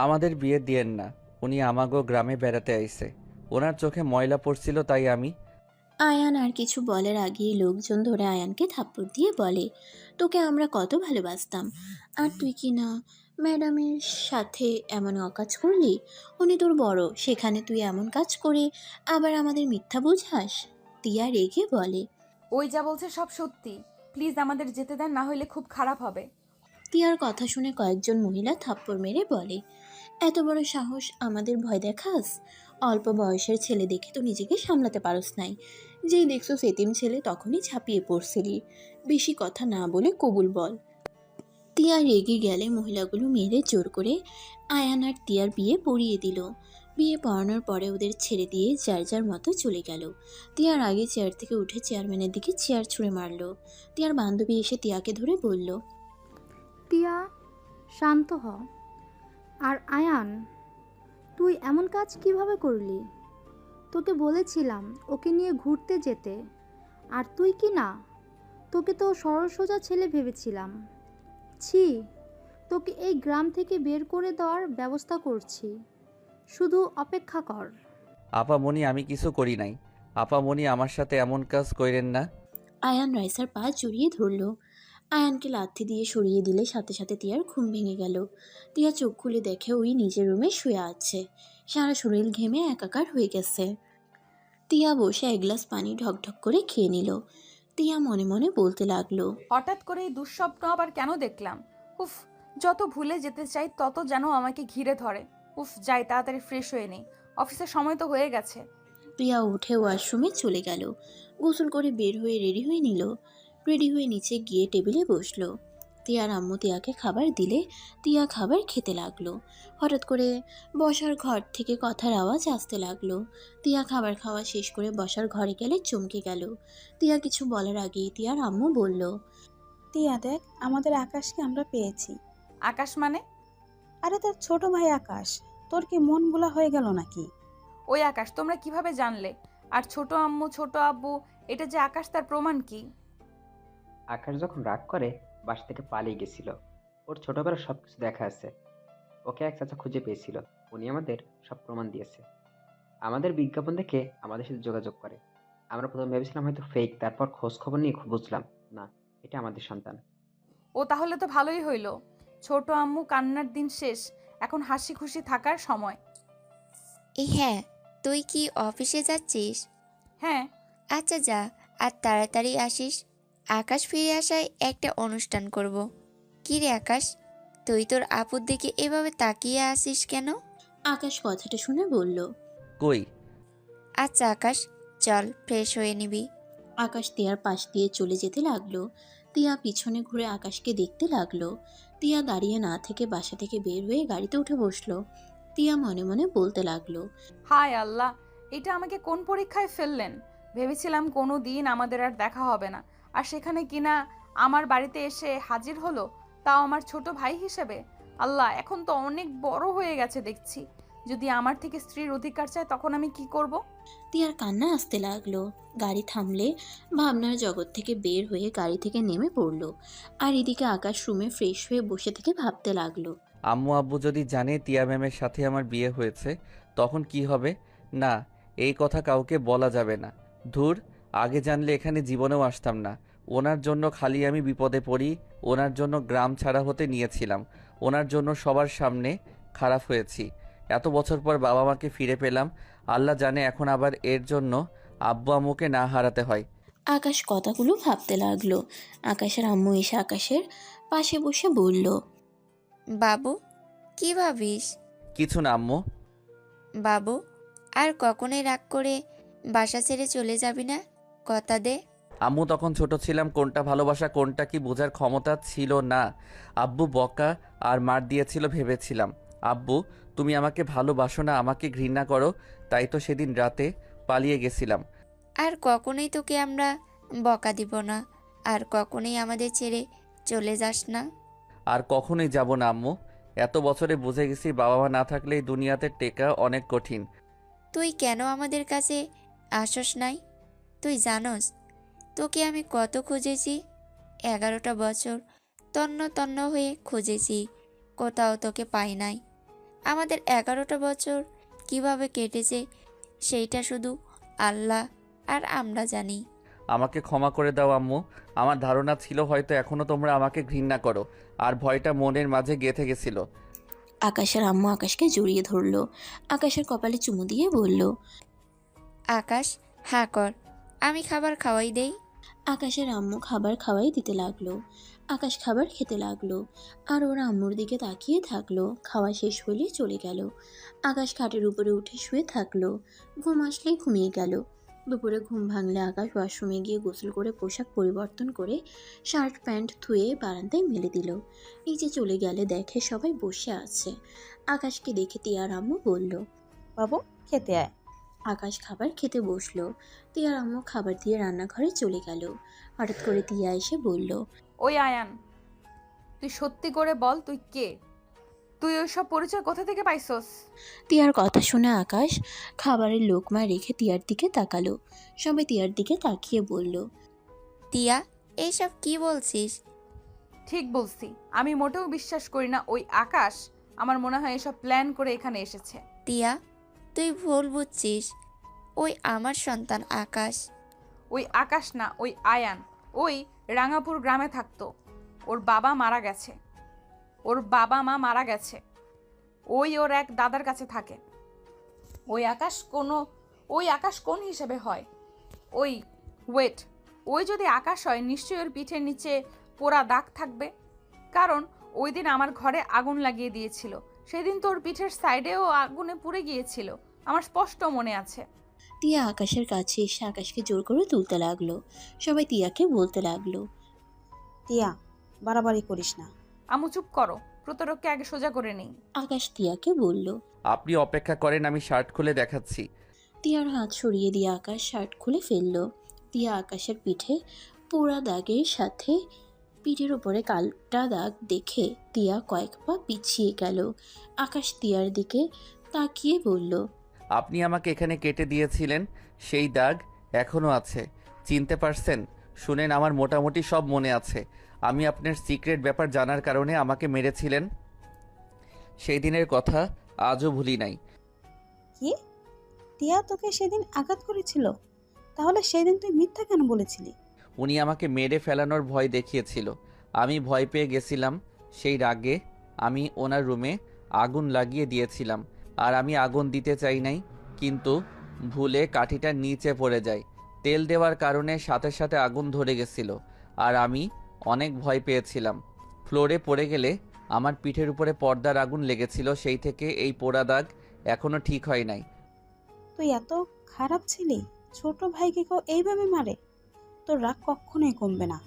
আমাদের বিয়ে দিয়েন না। উনি আমাগো গ্রামে বেড়াতে আইছে। ওনার চোখে ময়লা পড়ছিল তাই আমি। আয়ান আর কিছু বলার আগেই লোকজন ধরে আয়ানকে থাপ্পড় দিয়ে বলে, তোকে আমরা কত ভালোবাসতাম, আর তুই কি না ম্যাডামের সাথে এমন অকাজ করলি? উনি তোর বড়, সেখানে তুই এমন কাজ করে আবার আমাদের মিথ্যা বুঝাস? তিয়া রেগে বলে। ওই যা বলছে সব সত্যি। প্লিজ আমাদের যেতে দেন, না হলে খুব খারাপ হবে। তিয়ার কথা শুনে কয়েকজন মহিলা থাপ্পড় মেরে বলে, এত বড় সাহস, আমাদের ভয় দেখাস? অল্প বয়সের ছেলে দেখে তো নিজেকে সামলাতে পারস নাই। যেই দেখছো সেতিম ছেলে তখনই ঝাঁপিয়ে পড়ছিলি। বেশি কথা না বলে কবুল বল। তিয়া রেগে গেলে মহিলাগুলো মেরে জোর করে আয়ান আর তিয়ার বিয়ে পড়িয়ে দিল। বিয়ে পড়ানোর পরে ওদের ছেড়ে দিয়ে যার যার মতো চলে গেল। তিয়ার আগে চেয়ার থেকে উঠে চেয়ারম্যানের দিকে চেয়ার ছুঁড়ে মারলো। তিয়ার বান্ধবী এসে তিয়াকে ধরে বলল, টিয়া, শান্ত হ। আর আয়ান, তুই এমন কাজ কিভাবে করলি? তোকে বলেছিলাম ওকে নিয়ে ঘুরতে যেতে, আর তুই কি না? তোকে তো সরল সোজা ছেলে ভেবেছিলাম। ছি, তোকে এই গ্রাম থেকে বের করে দেওয়ার ব্যবস্থা করছি, শুধু অপেক্ষা কর। আপামনি, আমি কিছু করি নাই। আপামনি, আমার সাথে এমন কাজ কইরেন না। আয়ান রাইসার পা জড়িয়ে ধরল। আয়ানকে লাথি দিয়ে সরিয়ে দিলে সাথে সাথে তিয়ার ঘুম ভেঙে গেল। তিয়া চোখ খুলে দেখে ওই নিজের রুমে শুয়ে আছে। সারা শরীর ঘেমে একাকার হয়ে গেছে। তিয়া বসে এক গ্লাস পানি ঢকঢক করে খেয়ে নিল। তিয়া মনে মনে বলতে লাগলো, হঠাৎ করে এই দুঃস্বপ্ন আবার কেন দেখলাম? উফ, যত ভুলে যেতে চাই তত যেন আমাকে ঘিরে ধরে। উফ, যাই তাড়াতাড়ি ফ্রেশ হয়ে নেই, অফিসের সময় তো হয়ে গেছে। তিয়া উঠে ওয়াশরুমে চলে গেল। গোসল করে বের হয়ে রেডি হয়ে নিল। রেডি হয়ে নিচে গিয়ে টেবিলে বসলো। তিয়ার আম্মু তিয়াকে খাবার দিলে তিয়া খাবার খেতে লাগলো। হঠাৎ করে বসার ঘর থেকে কথার আওয়াজ আসতে লাগলো। তিয়া খাবার খাওয়া শেষ করে বসার ঘরে গেলে চমকে গেল। তিয়া কিছু বলার আগেই তিয়ার আম্মু বলল, টিয়া দেখ, আমাদের আকাশকে আমরা পেয়েছি। আকাশ মানে? আরে তোর ছোট ভাই আকাশ। তোর কি মন ভোলা হয়ে গেল নাকি? ওই আকাশ তোমরা কিভাবে জানলে? আর ছোট আম্মু ছোট আব্বু, এটা যে আকাশ তার প্রমাণ কি? আকাশ যখন রাগ করে বাসা থেকে পালিয়ে গেছিল। ওর ছোটবেলার সবকিছু দেখা আছে। ওকে এক চাচা খুঁজে পেয়েছিল। উনি আমাদের সব প্রমাণ দিয়েছে। আমাদের বিজ্ঞাপন দেখে আমাদের সাথে যোগাযোগ করে। আমরা প্রথম ভেবেছিলাম হয়তো ফেক, তারপর খোঁজ খবর নিয়ে বুঝলাম না, এটা আমাদের সন্তান। ও তাহলে তো ভালোই হইল। ছোট আম্মু কান্নার দিন শেষ, এখন হাসি খুশি থাকার সময়। হ্যাঁ, তুই কি অফিসে যাচ্ছিস? হ্যাঁ। আচ্ছা যা, আর তাড়াতাড়ি আসিস। আকাশ ফিরে আসায় একটা অনুষ্ঠান করব। কি রে আকাশ, তুই তোর আপুর দিকে এভাবে তাকিয়ে আসিস কেন? আকাশ কথাটা শুনে বলল। কই? আচ্ছা আকাশ, চল ফ্রেশ হয়ে নিবি। আকাশ তিয়ার পাশ দিয়ে চলে যেতে লাগলো। তিয়া পিছনে ঘুরে আকাশকে দেখতে লাগলো। তিয়া দাঁড়িয়ে না থেকে বাসা থেকে বের হয়ে গাড়িতে উঠে বসলো। তিয়া মনে মনে বলতে লাগলো, হায় আল্লাহ, এটা আমাকে কোন পরীক্ষায় ফেললেন? ভেবেছিলাম কোনো দিন আমাদের আর দেখা হবে না, আর সেখানে কিনা আমার বাড়িতে এসে হাজির হলো, তাও আমার ছোট ভাই হিসেবে। আল্লাহ, এখন তো অনেক বড় হয়ে গেছে দেখছি। যদি আমার থেকে স্ত্রীর অধিকার চায় তখন আমি কি করব? তিয়ার কান্না আসতে লাগলো। গাড়ি থামলে ভাবনার জগৎ থেকে বের হয়ে গাড়ি থেকে নেমে পড়লো। আর এদিকে আকাশ রুমে ফ্রেশ হয়ে বসে থেকে ভাবতে লাগলো, আম্মু আব্বু যদি জানে তিয়া ম্যামের সাথে আমার বিয়ে হয়েছে, তখন কি হবে? না, এই কথা কাউকে বলা যাবে না। ধুর, আগে জানলে এখানে জীবনেও আসতাম না। ওনার জন্য খালি আমি বিপদে পড়ি। ওনার জন্য গ্রাম ছাড়া হতে নিয়েছিলাম। ওনার জন্য সবার সামনে খারাপ হয়েছি। এত বছর পর বাবা মাকে ফিরে পেলাম। আল্লাহ জানে এখন আবার এর জন্য আব্বু আম্মুকে না হারাতে হয়। আকাশ কথাগুলো ভাবতে লাগলো। আকাশের আম্মু এসে আকাশের পাশে বসে বলল, বাবু, কি ভাবিস? কিছু না আম্মু। বাবু, আর কখনোই রাগ করে বাসা ছেড়ে চলে যাবি না, কথা দে। আম্মু, তখন ছোট ছিলাম, কোনটা ভালোবাসা কোনটা কি বোঝার ক্ষমতা ছিল না। আব্বু বকা আর মার দিয়েছিল ভেবেছিলাম। আব্বু, তুমি আমাকে ভালোবাসো না, আমাকে ঘৃণা করো, তাই তো সেদিন রাতে পালিয়ে গেছিলাম। আর কখনোই তোকে আমরা বকা দিব না, আর কখনোই আমাদের ছেড়ে চলে যাস না। আর কখনোই যাব না আম্মু। এত বছরে বুঝে গেছি বাবা মা না থাকলে এই দুনিয়াতে টেকা অনেক কঠিন। তুই কেন আমাদের কাছে আসস নাই? তুই জানোস তোকে আমি কত খুঁজেছি? 11টা বছর তন্ন তন্ন হয়ে খুঁজেছি, কোথাও তোকে পাই নাই। আমাদের 11টা বছর কিভাবে কেটেছে সেইটা শুধু আল্লাহ আর আমরা জানি। আমাকে ক্ষমা করে দাও আম্মু। আমার ধারণা ছিল হয়তো এখনো তোমরা আমাকে ঘৃণা করো, আর ভয়টা মনের মাঝে গেঁথে গেছিল। আকাশের আম্মু আকাশকে জড়িয়ে ধরলো। আকাশের কপালে চুমু দিয়ে বলল, আকাশ, হাঁ কর, আমি খাবার খাওয়াই দেই। আকাশের আম্মু খাবার খাওয়াই দিতে লাগলো। আকাশ খাবার খেতে লাগলো, আর ওরা আম্মুর দিকে তাকিয়ে থাকলো। খাওয়া শেষ হলে চলে গেল। আকাশ খাটের উপরে উঠে শুয়ে থাকলো। ঘুম আসলেই ঘুমিয়ে গেল। দুপুরে ঘুম ভাঙলে আকাশ ওয়াশরুমে গিয়ে গোসল করে পোশাক পরিবর্তন করে শার্ট প্যান্ট ধুয়ে বারান্দায় মেলে দিল। নিচে চলে গেলে দেখে সবাই বসে আছে। আকাশকে দেখে তিয়ার আম্মু বলল, বাবু খেতে আয়। আকাশ খাবার খেতে বসলো। তিয়ার আম্মু খাবার দিয়ে রান্নাঘরে চলে গেল। হঠাৎ করে তিয়া এসে বলল, ওই আয়ান, তুই সত্যি করে বল তুই কে? তুই ওইসব পরিচয় কোথা থেকে পাইছস? তিয়ার কথা শুনে আকাশ খাবারের লোকমা রেখে তিয়ার দিকে তাকালো। সবাই তিয়ার দিকে তাকিয়ে বলল, তিয়া, এইসব কি বলছিস? ঠিক বলছি, আমি মোটেও বিশ্বাস করি না ওই আকাশ। আমার মনে হয় এসব প্ল্যান করে এখানে এসেছে। তিয়া, তুই ভুল বুঝছিস। ওই আমার সন্তান আকাশ। ওই আকাশ না, ওই আয়ান। ওই রাঙাপুর গ্রামে থাকতো। ওর বাবা মারা গেছে। ওর বাবা মা মারা গেছে। ওই ওর এক দাদার কাছে থাকে। ওই আকাশ কোন হিসেবে হয়? ওই ওয়েট, ওই যদি আকাশ হয় নিশ্চয়ই ওর পিঠের নিচে পোড়া দাগ থাকবে। কারণ ওই দিন আমার ঘরে আগুন লাগিয়ে দিয়েছিল। সেদিন তো ওর পিঠের সাইডেও আগুনে পুড়ে গিয়েছিল, আমার স্পষ্ট মনে আছে। তিয়া আকাশের কাছে এসে আকাশকে জোর করে তুলতে লাগলো। সবাই তিয়াকে বলতে লাগলো, টিয়া, বাড়াবাড়ি করিস না। আমু চুপ করো, প্রতারককে আগে সোজা করে নেই। আকাশ তিয়াকে বলল। আপনি অপেক্ষা করেন, আমি শার্ট খুলে দেখাচ্ছি। তিয়ার হাত সরিয়ে দিয়ে আকাশ শার্ট খুলে ফেললো। তিয়া আকাশের পিঠে পোড়া দাগের সাথে পিঠের উপরে কালটা দাগ দেখে তিয়া কয়েক পা পিছিয়ে গেল। আকাশ তিয়ার দিকে তাকিয়ে বলল, আপনি আমাকে এখানে কেটে দিয়েছিলেন, সেই দাগ এখনও আছে। চিনতে পারছেন? শুনেন, আমার মোটামুটি সব মনে আছে। আমি আপনার সিক্রেট ব্যাপার জানার কারণে আমাকে মেরেছিলেন। সেই দিনের কথা আজও ভুলি নাই। কি? টিয়া তোকে সেদিন আঘাত করেছিল? তাহলে সেদিন তুই মিথ্যা কেন বলেছিলি? উনি আমাকে মেরে ফেলানোর ভয় দেখিয়েছিল। আমি ভয় পেয়ে গেছিলাম। সেই রাগে আমি ওনার রুমে আগুন লাগিয়ে দিয়েছিলাম। আর আমি আগুন দিতে চাই নাই, কিন্তু ভুলে কাঠিটা নিচে পড়ে যায়। তেল দেওয়ার কারণে সাথে সাথে আগুন ধরে গেছিল, আর আমি অনেক ভয় পেয়েছিলাম। ফ্লোরে পড়ে গেলে আমার পিঠের উপরে পর্দার আগুন লেগেছিল। সেই থেকে এই পোড়া দাগ এখনও ঠিক হয় নাই। তুই এত খারাপ ছিলি? ছোট ভাইকে কেউ এইভাবে মারে? তোর রাগ কখনোই কমবে না।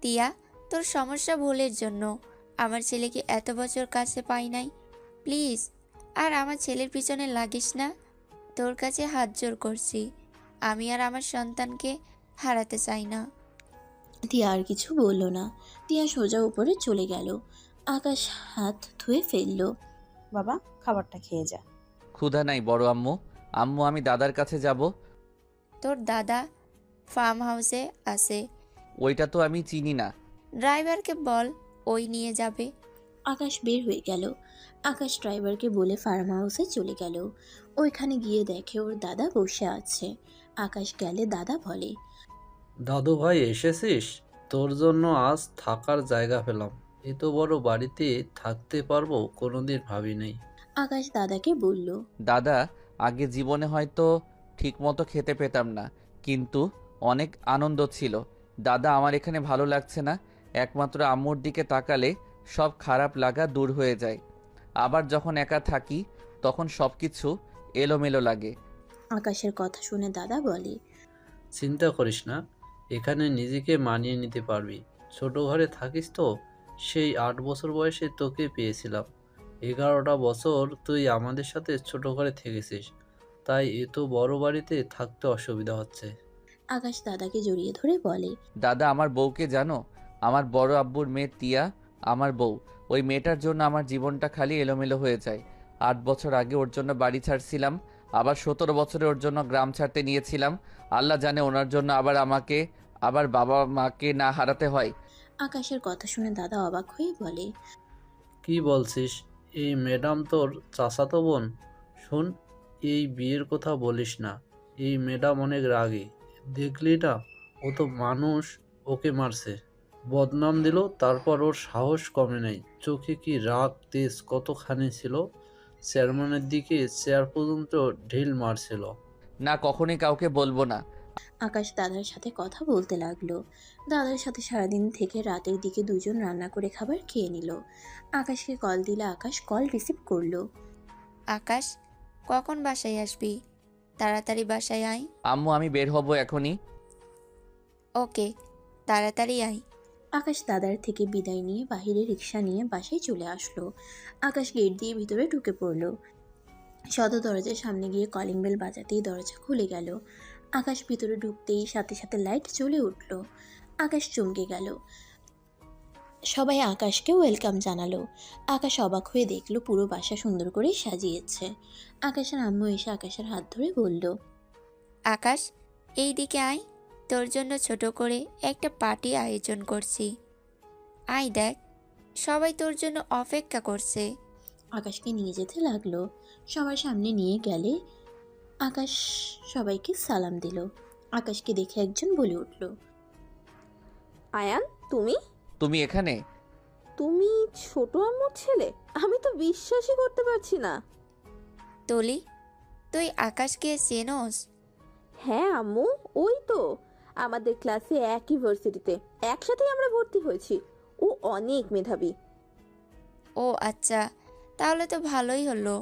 তিয়া, তোর সমস্যা ভুলের জন্য আমার ছেলেকে এত বছর কাছে পাই নাই। প্লিজ আর আমার ছেলের পিছনে লাগিস না। তোর কাছে হাত জোর করছি, আমি আর আমার সন্তানকে হারাতে চাই না। তিয়া আর কিছু বলল না। তিয়া সোজা উপরে চলে গেল। আকাশ হাত ধুয়ে ফেললো। বাবা, খাবারটা খেয়ে যা। ক্ষুধা নাই বড় আম্মু। আম্মু, আমি দাদার কাছে যাব। তোর দাদা ফার্ম হাউসে আছে। ওইটা তো আমি চিনি না। ড্রাইভারকে বল, ওই নিয়ে যাবে। আকাশ বের হয়ে গেল। আকাশ ড্রাইভারকে বলে ফার্ম হাউসে চলে গেল। ওইখানে গিয়ে দেখে ওর দাদা বসে আছে। আকাশ গেলে দাদা বলে, দাদু ভাই এসেছিস? তোর জন্য আজ থাকার জায়গা পেলাম। এত বড় বাড়িতে থাকতে পারবো কোনোদিন ভাবি নাই। আকাশ দাদাকে বলল, দাদা, আগে জীবনে হয়তো ঠিকমতো খেতে পেতাম না, কিন্তু অনেক আনন্দ ছিল। দাদা, আমার এখানে ভালো লাগছে না। একমাত্র আম্মুর দিকে তাকালে সব খারাপ লাগা দূর হয়ে যায়। আবার যখন একা থাকি তখন সব কিছু এলোমেলো লাগে। আকাশের কথা শুনে দাদা বলে, চিন্তা করিস না, এখানে নিজেকে মানিয়ে নিতে পারবি। ছোট ঘরে থাকিস তো, সেই 8 বছর বয়সে তোকে পেয়েছিলাম। 11টা বছর তুই আমাদের সাথে ছোট ঘরে থেকেছিস, তাই এত বড় বাড়িতে থাকতে অসুবিধা হচ্ছে। আকাশ দাদাকে জড়িয়ে ধরে বলে, দাদা, আমার বউকে জানো? আমার বড় আব্বুর মেয়ে তিয়া আমার বউ। ওই মেয়েটার জন্য আমার জীবনটা খালি এলোমেলো হয়ে যায়। 8 বছর আগে ওর জন্য বাড়ি ছাড়ছিলাম, আবার 17 বছরে ওর জন্য গ্রাম ছাড়তে নিয়েছিলাম। আল্লাহ জানে ওনার জন্য আবার আমাকে আবার বাবা মাকে না হারাতে হয়। আকাশের কথা শুনে দাদা অবাক হয়ে বলে, কি বলছিস? এই ম্যাডাম তোর চাচাতো বোন? শোন, এই বিয়ের কথা বলিস না। এই ম্যাডাম অনেক রাগী। দেখলি না, ও তো মানুষ ওকে মারছে, বদনাম দিল, তারপর ওর সাহস কমে নাই। চোখে কি রাগ তেজ কতখানি ছিল! চেয়ারম্যানের দিকে চেয়ার পর্যন্ত ঢিল মারছিল। না, কখনোই কাউকে বলবো না। আকাশ দাদার সাথে কথা বলতে লাগলো। দাদার সাথে সারাদিন থেকে রাতের দিকে দুজন রান্না করে খাবার খেয়ে নিল। আকাশকে কল দিলে আকাশ কল রিসিভ করলো। আকাশ, কখন বাসায় আসবি? তাড়াতাড়ি বাসায় আয়। আম্মু, আমি বের হব এখনই। ওকে, তাড়াতাড়ি আয়। আকাশ দাদার থেকে বিদায় নিয়ে বাহিরে রিক্সা নিয়ে বাসায় চলে আসলো। আকাশ গেট দিয়ে ভিতরে ঢুকে পড়লো। সদর দরজার সামনে গিয়ে কলিং বেল বাজাতেই দরজা খুলে গেল। আকাশ ভিতরে ঢুকতেই সাথে সাথে লাইট জ্বলে উঠল। আকাশ চমকে গেল। সবাই আকাশকে ওয়েলকাম জানালো। আকাশ অবাক হয়ে দেখলো পুরো বাসা সুন্দর করে সাজিয়েছে। আকাশের আম্মু এসে আকাশের হাত ধরে বলল, আকাশ, এই দিকে আয়, তোর জন্য ছোট করে একটা পার্টি আয়োজন করছি। আয় দেখ, সবাই তোর জন্য অপেক্ষা করছে। আকাশকে নিয়ে যেতে লাগলো। সবার সামনে নিয়ে গেলে আকাশ সবাইকে সালাম দিল। আকাশকে দেখে একজন বলে উঠল, আয়ান, তুমি তুমি এখানে? তুমি ছোট আম্মুর ছেলে? আমি তো বিশ্বাসই করতে পারছি না। তুলি, তুই আকাশকে চেনোস? হ্যাঁ আম্মু, ওই তো আমাদের ক্লাসে এক ইউনিভার্সিটিতে একসাথেই আমরা ভর্তি হয়েছি। ও অনেক মেধাবী। ও আচ্ছা, তাহলে তো ভালোই হলো।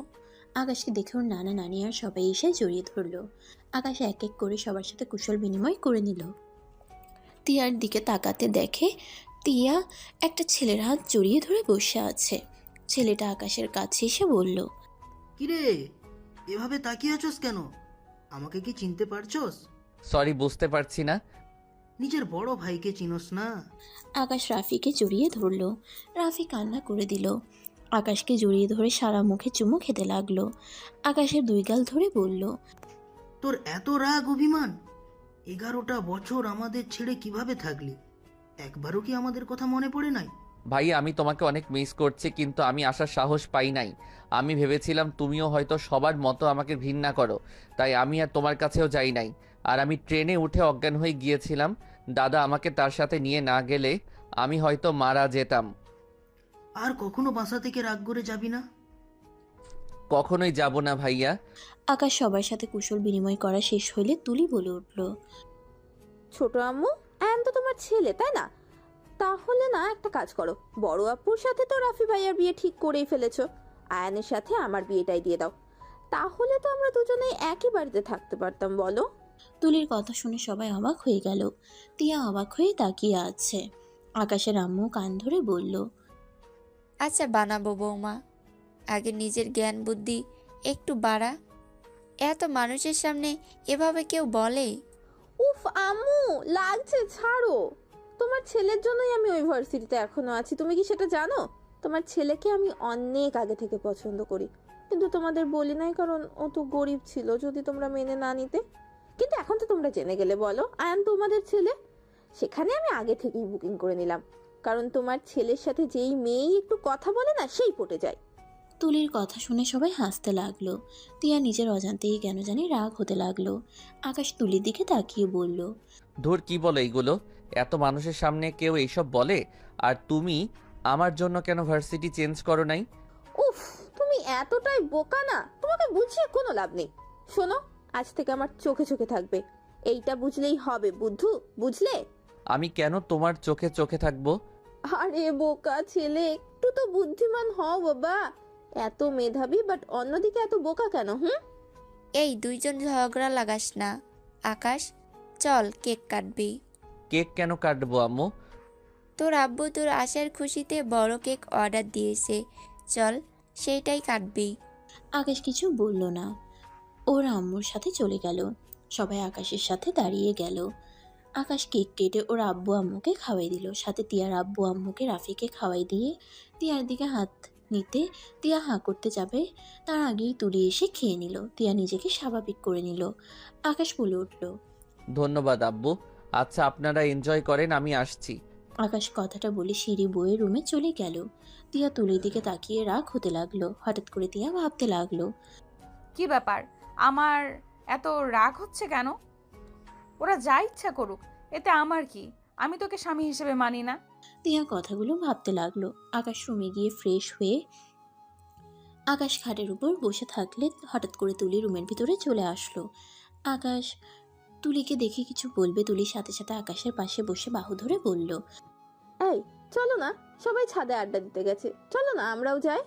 আকাশকে দেখে ওর নানা নানি আর সবাই এসে জড়িয়ে ধরলো। আকাশ এক এক করে সবার সাথে কুশল বিনিময় করে নিল। তিয়ার দিকে তাকাতে দেখে তিয়া একটা ছেলের হাত জড়িয়ে ধরে বসে আছে। ছেলেটা আকাশের কাছে এসে বলল, কিরে, এভাবে তাকিয়ে আছোস কেন? আমাকে কি চিনতে পারছোস? সরি, বুঝতে পারছি না। নিজের বড় ভাইকে চিনোস না? আকাশ রাফিকে জড়িয়ে ধরলো। রাফি কান্না করে দিল। আকাশকে জড়িয়ে ধরে সারা মুখে চুমু খেতে লাগলো। আকাশের দুই গাল ধরে বলল, তোর এত রাগ অভিমান? 11টা বছর আমাদের ছেড়ে কিভাবে থাকলি? একবারও কি আমাদের কথা মনে পড়ে নাই? ভাই, আমি তোমাকে অনেক মিস করছি, কিন্তু আমি আসার সাহস পাই নাই। আমি ভেবেছিলাম তুমিও হয়তো সবার মতো আমাকে ঘৃণা করো, তাই আমি আর তোমার কাছেও যাই নাই। আর আমি ট্রেনে উঠে অজ্ঞান হয়ে গিয়েছিলাম। দাদা আমাকে তার সাথে নিয়ে না গেলে আমি হয়তো মারা যেতাম। আর কখনো বাসা থেকে রাগ করে যাবি না? কখনোই যাব না ভাইয়া। আকাশ সবার সাথে কুশল বিনিময় করা শেষ হইলে তুলি বলে উঠল, ছোট আম্মু, আয়ান তো তোমার ছেলে, তাই না? তাহলে না একটা কাজ করো, বড় আপুর সাথে তো রাফি ভাইয়ার বিয়ে ঠিক করেই ফেলেছো, আয়ানের সাথে আমার বিয়েটাই দিয়ে দাও। তাহলে তো আমরা দুজনেই একই বাড়িতে থাকতে পারতাম, বলো? তুলির কথা শুনে সবাই অবাক হয়ে গেল। তিয়া অবাক হয়ে তাকিয়ে আছে। আকাশের আম্মু কান ধরে বলল, আচ্ছা বানাবো বৌমা, আগে নিজের জ্ঞান বুদ্ধি একটু বাড়া। এত মানুষের সামনে এভাবে কেউ বলে? উফ আম্মু, লাগছে, ছাড়ো। তোমার ছেলের জন্যই আমি ওই ভার্সিটিতে এখনো আছি, তুমি কি সেটা জানো? তোমার ছেলেকে আমি অনেক আগে থেকে পছন্দ করি, কিন্তু তোমাদের বলি নাই কারণ ও তো গরিব ছিল, যদি তোমরা মেনে না নিতে। কিন্তু এখন তো তোমরা জেনে গেলে, বলো আয়ান তোমাদের ছেলে। সেখানে আমি আগে থেকেই বুকিং করে নিলাম, কারণ তোমার ছেলের সাথে যেই মেয়েই একটু কথা বলে না, সেই পটে যায়। তুলির কথা শুনে সবাই হাসতে লাগলো। তিয়া নিজের অজান্তেই কেন জানি রাগ হতে লাগলো। আকাশ তুলির দিকে তাকিয়ে বলল, ধুর, কি বলো এইগুলো? এত মানুষের সামনে কেউ এইসব বলে? আর তুমি আমার জন্য কেন ভার্সিটি চেঞ্জ করো নাই? উফ, তুমি এতটাই বোকা না, তোমাকে বুঝিয়ে কোনো লাভ নেই। শোনো, আজ থেকে আমার চোখে চোখে থাকবে, এইটা বুঝলেই হবে, বুদ্ধু, বুঝলে? আমি কেন তোমার চোখে চোখে থাকবো? আরে বোকা ছেলে, একটু তো বুদ্ধিমান হও বাবা। এত মেধাবী বাট অন্যদিকে এত বোকা কেন? এই দুইজন ঝগড়া লাগাস না। আকাশ, চল কেক কাটবি। কেক কেন কাটবো আম্মু? তোর আব্বু তোর আসার খুশিতে বড় কেক অর্ডার দিয়েছে, চল সেইটাই কাটবি। আকাশ কিছু বলল না। ওর আম্মুর সাথে চলে গেল। সবাই আকাশের সাথে দাঁড়িয়ে গেল। আকাশ কেক কেটে ওর আব্বু আম্মুকে খাওয়াই দিল। সাথে তিয়ার আব্বু আম্মুকে রাফিকে খাওয়াই দিয়ে তিয়ার দিকে হাত নিতে তিয়া হাঁ করতে যাবে, তার আগেই তুলি এসে খেয়ে নিল। তিয়া নিজেকে স্বাভাবিক করে নিল। আকাশ বলে উঠল, ধন্যবাদ আব্বু। আচ্ছা, আপনারা এনজয় করেন, আমি আসছি। আকাশ কথাটা বলে সিঁড়ি বয়ে রুমে চলে গেল। তিয়া তুলির দিকে তাকিয়ে রাগ হতে লাগলো। হঠাৎ করে তিয়া ভাবতে লাগলো, কি ব্যাপার, আমার এত রাগ হচ্ছে কেন? ওরা যা ইচ্ছা করুক, এতে আমার কি? আমি তোকে স্বামী হিসেবে মানি না। তিয়া কথাগুলো ভাবতে লাগলো। আকাশ রুমে গিয়ে ফ্রেশ হয়ে আকাশ খাটের উপর বসে থাকলে হঠাৎ করে তুলি রুমের ভিতরে চলে আসলো। আকাশ তুলিকে দেখে কিছু বলবে, তুলির সাথে সাথে আকাশের পাশে বসে বাহু ধরে বলল, এই চলো না, সবাই ছাদে আড্ডা দিতে গেছে, চলো না আমরাও যাই।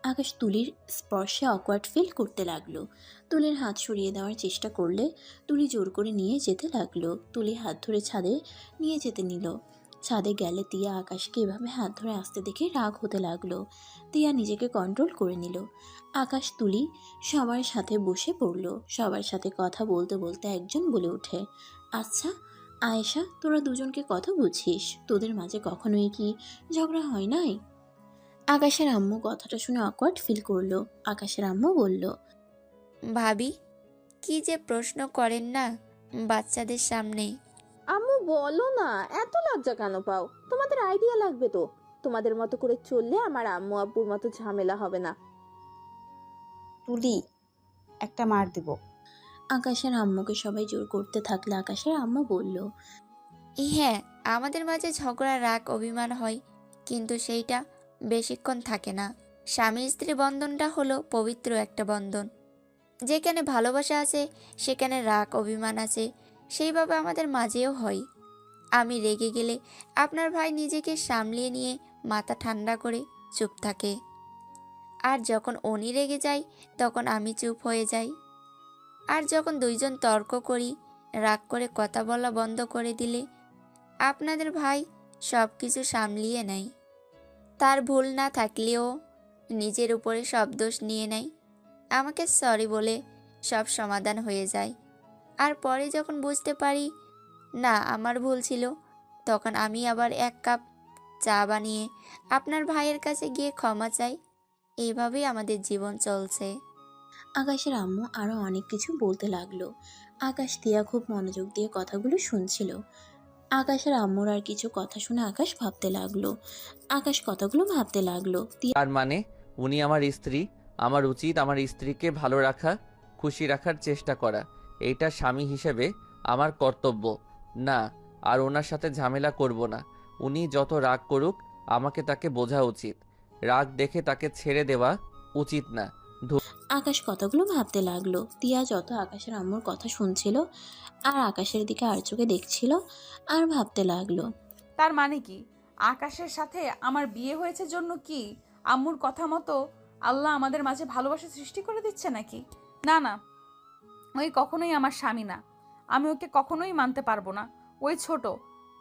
আকাশ তুলির স্পর্শে অকওয়ার্ড ফিল করতে লাগলো। তুলির হাত সরিয়ে দেওয়ার চেষ্টা করলে তুলি জোর করে নিয়ে যেতে লাগলো। তুলি হাত ধরে ছাদে নিয়ে যেতে নিল। ছাদে গেলে তিয়া আকাশকে এভাবে হাত ধরে আসতে দেখে রাগ হতে লাগলো। তিয়া নিজেকে কন্ট্রোল করে নিল। আকাশ তুলি সবার সাথে বসে পড়ল। সবার সাথে কথা বলতে বলতে একজন বলে ওঠে, আচ্ছা আয়েশা, তোরা দুজনকে কথা বুঝিস? তোদের মাঝে কখনোই কি ঝগড়া হয় নাই? আকাশের আম্মু কথাটা শুনে অকওয়ার্ড ফিল করলো। আকাশের আম্মু বলল, ভাবি, কি যে প্রশ্ন করেন না বাচ্চাদের সামনে। আম্মু বলো না, এত লজ্জা কেন পাও? তোমাদের আইডিয়া লাগবে তো। তোমাদের মতো করে চললে আমার আম্মু আব্বুর মতো ঝামেলা হবে না। তুলি, একটা মার দেব। আকাশের আম্মুকে সবাই জোর করতে থাকলে আকাশের আম্মু বলল, হ্যাঁ, আমাদের মাঝে ঝগড়া, রাগ, অভিমান হয়, কিন্তু সেইটা বেশিক্ষণ থাকে না। স্বামী স্ত্রী বন্ধনটা হলো পবিত্র একটা বন্ধন। যেখানে ভালোবাসা আছে সেখানে রাগ অভিমান আছে, সেইভাবে আমাদের মাঝেও হয়। আমি রেগে গেলে আপনার ভাই নিজেকে সামলিয়ে নিয়ে মাথা ঠান্ডা করে চুপ থাকে, আর যখন উনি রেগে যায় তখন আমি চুপ হয়ে যাই। আর যখন দুইজন তর্ক করি, রাগ করে কথা বলা বন্ধ করে দিলে আপনাদের ভাই সব কিছু সামলিয়ে নেয়। তার ভুল না থাকলেও নিজের উপরে সব দোষ নিয়ে নেয়। আমাকে সরি বলে সব সমাধান হয়ে যায়। আর পরে যখন বুঝতে পারি না আমার ভুল ছিল, তখন আমি আবার 1 কাপ চা বানিয়ে আপনার ভাইয়ের কাছে গিয়ে ক্ষমা চাই। এইভাবেই আমাদের জীবন চলছে। আকাশের আম্মু আরো অনেক কিছু বলতে লাগলো। আকাশ তিয়া খুব মনোযোগ দিয়ে কথাগুলো শুনছিল। আকাশের আম্মুর আর কিছু কথা শুনে আকাশ ভাবতে লাগলো। আকাশ কথাগুলো ভাবতে লাগলো। তার মানে উনি আমার স্ত্রী, আমার উচিত আমার স্ত্রীকে ভালো রাখা, খুশি রাখার চেষ্টা করা। এইটা স্বামী হিসেবে আমার কর্তব্য। না, আর ওনার সাথে ঝামেলা করব না। উনি যত রাগ করুক, আমাকে তাকে বোঝা উচিত। রাগ দেখে তাকে ছেড়ে দেওয়া উচিত না। আকাশ কথাগুলো ভাবতে লাগলো। তিয়া যত আকাশের আম্মুর কথা শুনছিল আর আকাশের দিকে আর চোখে দেখছিল আর ভাবতে লাগলো। তার মানে কি আকাশের সাথে আমার বিয়ে হয়েছে জন্য কি আম্মুর কথা মতো আল্লাহ আমাদের মাঝে ভালোবাসা সৃষ্টি করে দিচ্ছে নাকি? না না, ওই কখনোই আমার স্বামী না। আমি ওকে কখনোই মানতে পারবো না। ওই ছোট,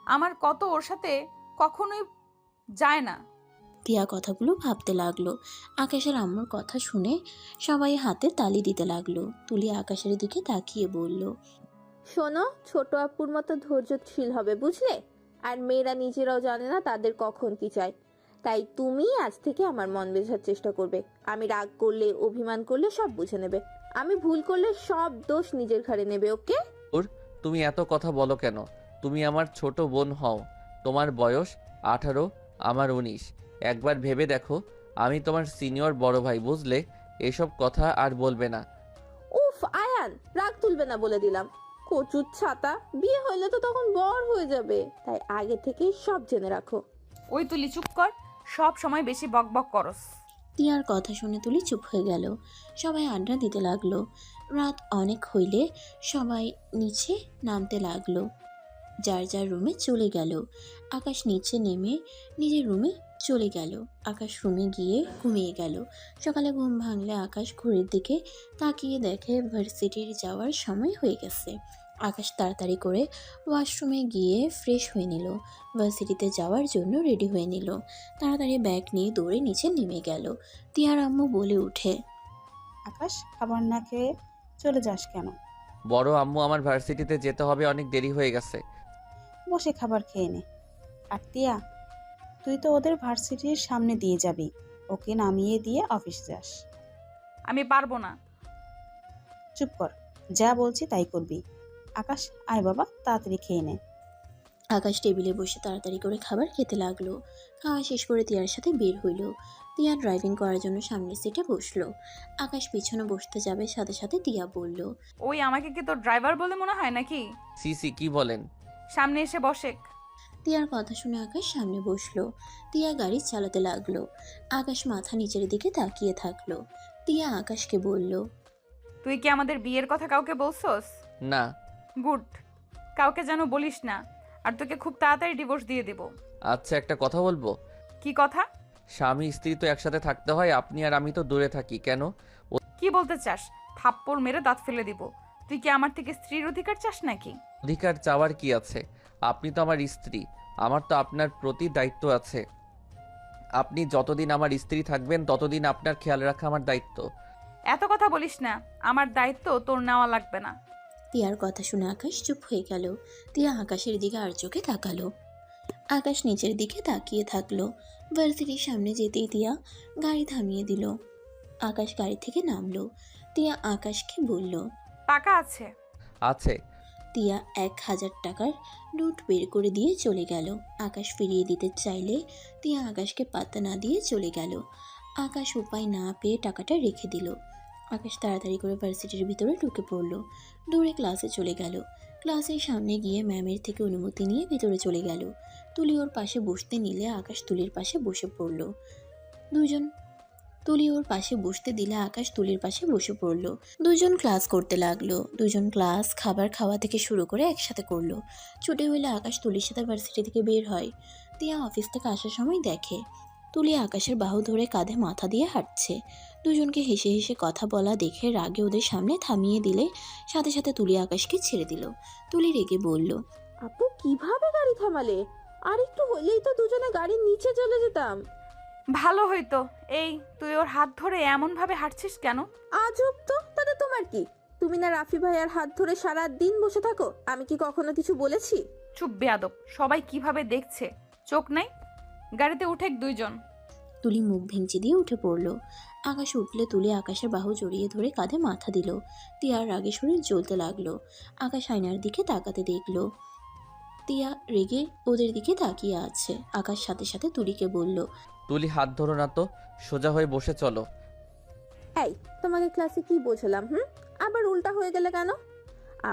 আমার কত ওর সাথে কখনোই যায় না। তিয়া কথাগুলো ভাবতে লাগলো। আকাশের আম্মুর কথা শুনে সবাই হাতে তালি দিতে লাগলো। তুলি আকাশের দিকে তাকিয়ে বলল, শোনো, ছোট আপুর মতো ধৈর্যশীল হবে, বুঝলে? আর মেয়েরা নিজেরাও জানে না তাদের কখন কি চায়। তাই তুমি আজ থেকে আমার মন বোঝার চেষ্টা করবে। আমি রাগ করলে, অভিমান করলে সব বুঝে নেবে। আমি ভুল করলে সব দোষ নিজের ঘাড়ে নেবে, ওকে? তুমি এত কথা বলো কেন? তুমি আমার ছোট বোন হও। তোমার বয়স 18, আমার 19। একবার ভেবে দেখো, আমি তোমার সিনিয়র বড় ভাই, বুঝলে? এসব কথা আর বলবে না। উফ আয়ান, রাগ তুলবে না বলে দিলাম। কচুর ছাতা, বিয়ে হইলে তো তখন বর হয়ে যাবে। তাই আগে থেকেই সব জেনে রাখো। ওই তুলি চুপ কর, সব সময় বেশি বকবক করস। তিয়ার কথা শুনে তুলি চুপ হয়ে গেল। সবাই আড্ডা দিতে লাগলো। রাত অনেক হইলে সবাই নিচে নামতে লাগলো। যার যার রুমে চলে গেল। আকাশ নিচে নেমে নিজের রুমে চলে গেল। আকাশ রুমে গিয়ে ঘুমিয়ে গেল। সকালে ঘুম ভাঙলে আকাশ ঘড়ির দিকে তাকিয়ে দেখে ভার্সিটির যাওয়ার সময় হয়ে গেছে। আকাশ তাড়াতাড়ি করে ওয়াশরুমে গিয়ে ফ্রেশ হয়ে নিল। ভার্সিটিতে যাওয়ার জন্য রেডি হয়ে নিল। তাড়াতাড়ি ব্যাগ নিয়ে দৌড়ে নিচে নেমে গেল। তিয়ার আম্মু বলে উঠে, আকাশ, খাবার না খেয়ে চলে যাস কেন? বড় আম্মু, আমার ভার্সিটিতে যেতে হবে, অনেক দেরি হয়ে গেছে। বসে খাবার খেয়ে নে। আর তিয়া, তুই তো ওদের ভার্সিটির সামনে দিয়ে যাবি, ওকে নামিয়ে দিয়ে অফিস যাস। আমি পারবো না। চুপ কর, যা বলছি তাই করবি। আকাশ, আয় বাবা, তাড়াতাড়ি খেয়ে নে। আকাশ টেবিলে বসে তাড়াতাড়ি করে খাবার খেতে লাগলো। খাওয়া শেষ করে তিয়ার সাথে বের হইল। তিয়া ড্রাইভিং করার জন্য সামনের সিটে বসলো। আকাশ পিছনে বসতে যাবে, সাথে সাথে তিয়া বলল, ওই আমাকে কি তোর ড্রাইভার বলে মনে হয় নাকি? সিসি কি বলেন? সামনে এসে বসে। তিয়ার কথা শুনে আকাশ সামনে বসলো। তিয়া গাড়ি চালাতে লাগলো। আকাশ মাথা নিচের দিকে তাকিয়ে থাকলো। তিয়া আকাশকে বলল, তুই কি আমাদের বিয়ের কথা কাউকে বলছস? না। গুড, কাউকে যেন বলিস না, আর তোকে খুব তাড়াতাড়ি ডিভোর্স দিয়ে দেব। আচ্ছা, একটা কথা বলবো? কি কথা? স্বামী স্ত্রী তো একসাথে থাকতে হয়, আপনি আর আমি তো দূরে থাকি কেন? কি বলতে চাস? থাপ্পড় মেরে দাঁত ফেলে দিব। তুই কি আমার থেকে স্ত্রীর অধিকার চাস নাকি? অধিকার চাওয়ার কি আছে? আপনি তো আমার স্ত্রী, আমার তো আপনার প্রতি দায়িত্ব আছে। আপনি যতদিন আমার স্ত্রী থাকবেন ততদিন আপনার খেয়াল রাখা আমার দায়িত্ব। এত কথা বলিস না, আমার দায়িত্ব তোর নেওয়া লাগবে না। তিয়ার কথা শুনে আকাশ চুপ হয়ে গেল। তিয়া আকাশের দিকে আর চোখে তাকালো। আকাশ নিচের দিকে তাকিয়ে থাকলো। ভার্সিটির সামনে যেতেই তিয়া গাড়ি থামিয়ে দিল। আকাশ গাড়ি থেকে নামলো। তিয়া আকাশকে বলল, টাকা আছে? আছে। তিয়া 1000 টাকার নোট বের করে দিয়ে চলে গেল। আকাশ ফিরিয়ে দিতে চাইলে তিয়া আকাশকে পাত্তা না দিয়ে চলে গেল। আকাশ উপায় না পেয়ে টাকাটা রেখে দিল। আকাশ তাড়াতাড়ি করে ভার্সিটির ভিতরে ঢুকে পড়ল। দৌড়ে ক্লাসে চলে গেল। ক্লাসের সামনে গিয়ে ম্যামের থেকে অনুমতি নিয়ে ভিতরে চলে গেল। তুলি ওর পাশে বসতে নিলে আকাশ তুলির পাশে বসে পড়ল। তুলি ওর পাশে বসতে দিলে আকাশ তুলির পাশে বসে পড়ল। দুজন ক্লাস করতে লাগলো। দুজন ক্লাস খাবার খাওয়া থেকে শুরু করে একসাথে করলো। ছুটি হইলে আকাশ তুলির সাথে ভার্সিটি থেকে বের হয়। তিয়া অফিস থেকে আসার সময় দেখে তুলি আকাশের বাহু ধরে কাঁধে মাথা দিয়ে হাঁটছে। দুজনকে হেসে হেসে কথা বলা দেখে রাগে ওদের সামনে থামিয়ে দিলে সাথে সাথে তুলি আকাশকে ছেড়ে দিল। তুলি রেগে বলল, আপু কিভাবে গাড়ি থামালে? আর একটু হলেই তো দুজনে গাড়ির নিচে চলে যেতাম। ভালো হইতো। এই তুই ওর হাত ধরে এমন ভাবে হাঁটছিস কেন? আজব তো, তাতে তোমার কি? তুমি না রাফি ভাইয়ার হাত ধরে সারা দিন বসে থাকো, আমি কি কখনো কিছু বলেছি? চুপ বেয়াদব, সবাই কিভাবে দেখছে, চোখ নাই? গাড়িতে উঠে দুইজন। তুলি মুখ ভেঙচি দিয়ে উঠে পড়ল। আকাশ উঠলে তুলি আকাশের বাহু জড়িয়ে ধরে কাঁধে মাথা দিল। তিয়ার রাগে শরীর জ্বলতে লাগলো। আকাশ আয়নার দিকে তাকাতে দেখলো তিয়া রেগে ওদের দিকে তাকিয়ে আছে। আকাশ সাথে সাথে তুলিকে বলল, তুলি হাত ধরো না তো, সোজা হয়ে বসে চলো। এই, তোমাকে ক্লাসে কি বোঝালাম? আবার উল্টা হয়ে গেলে কেন?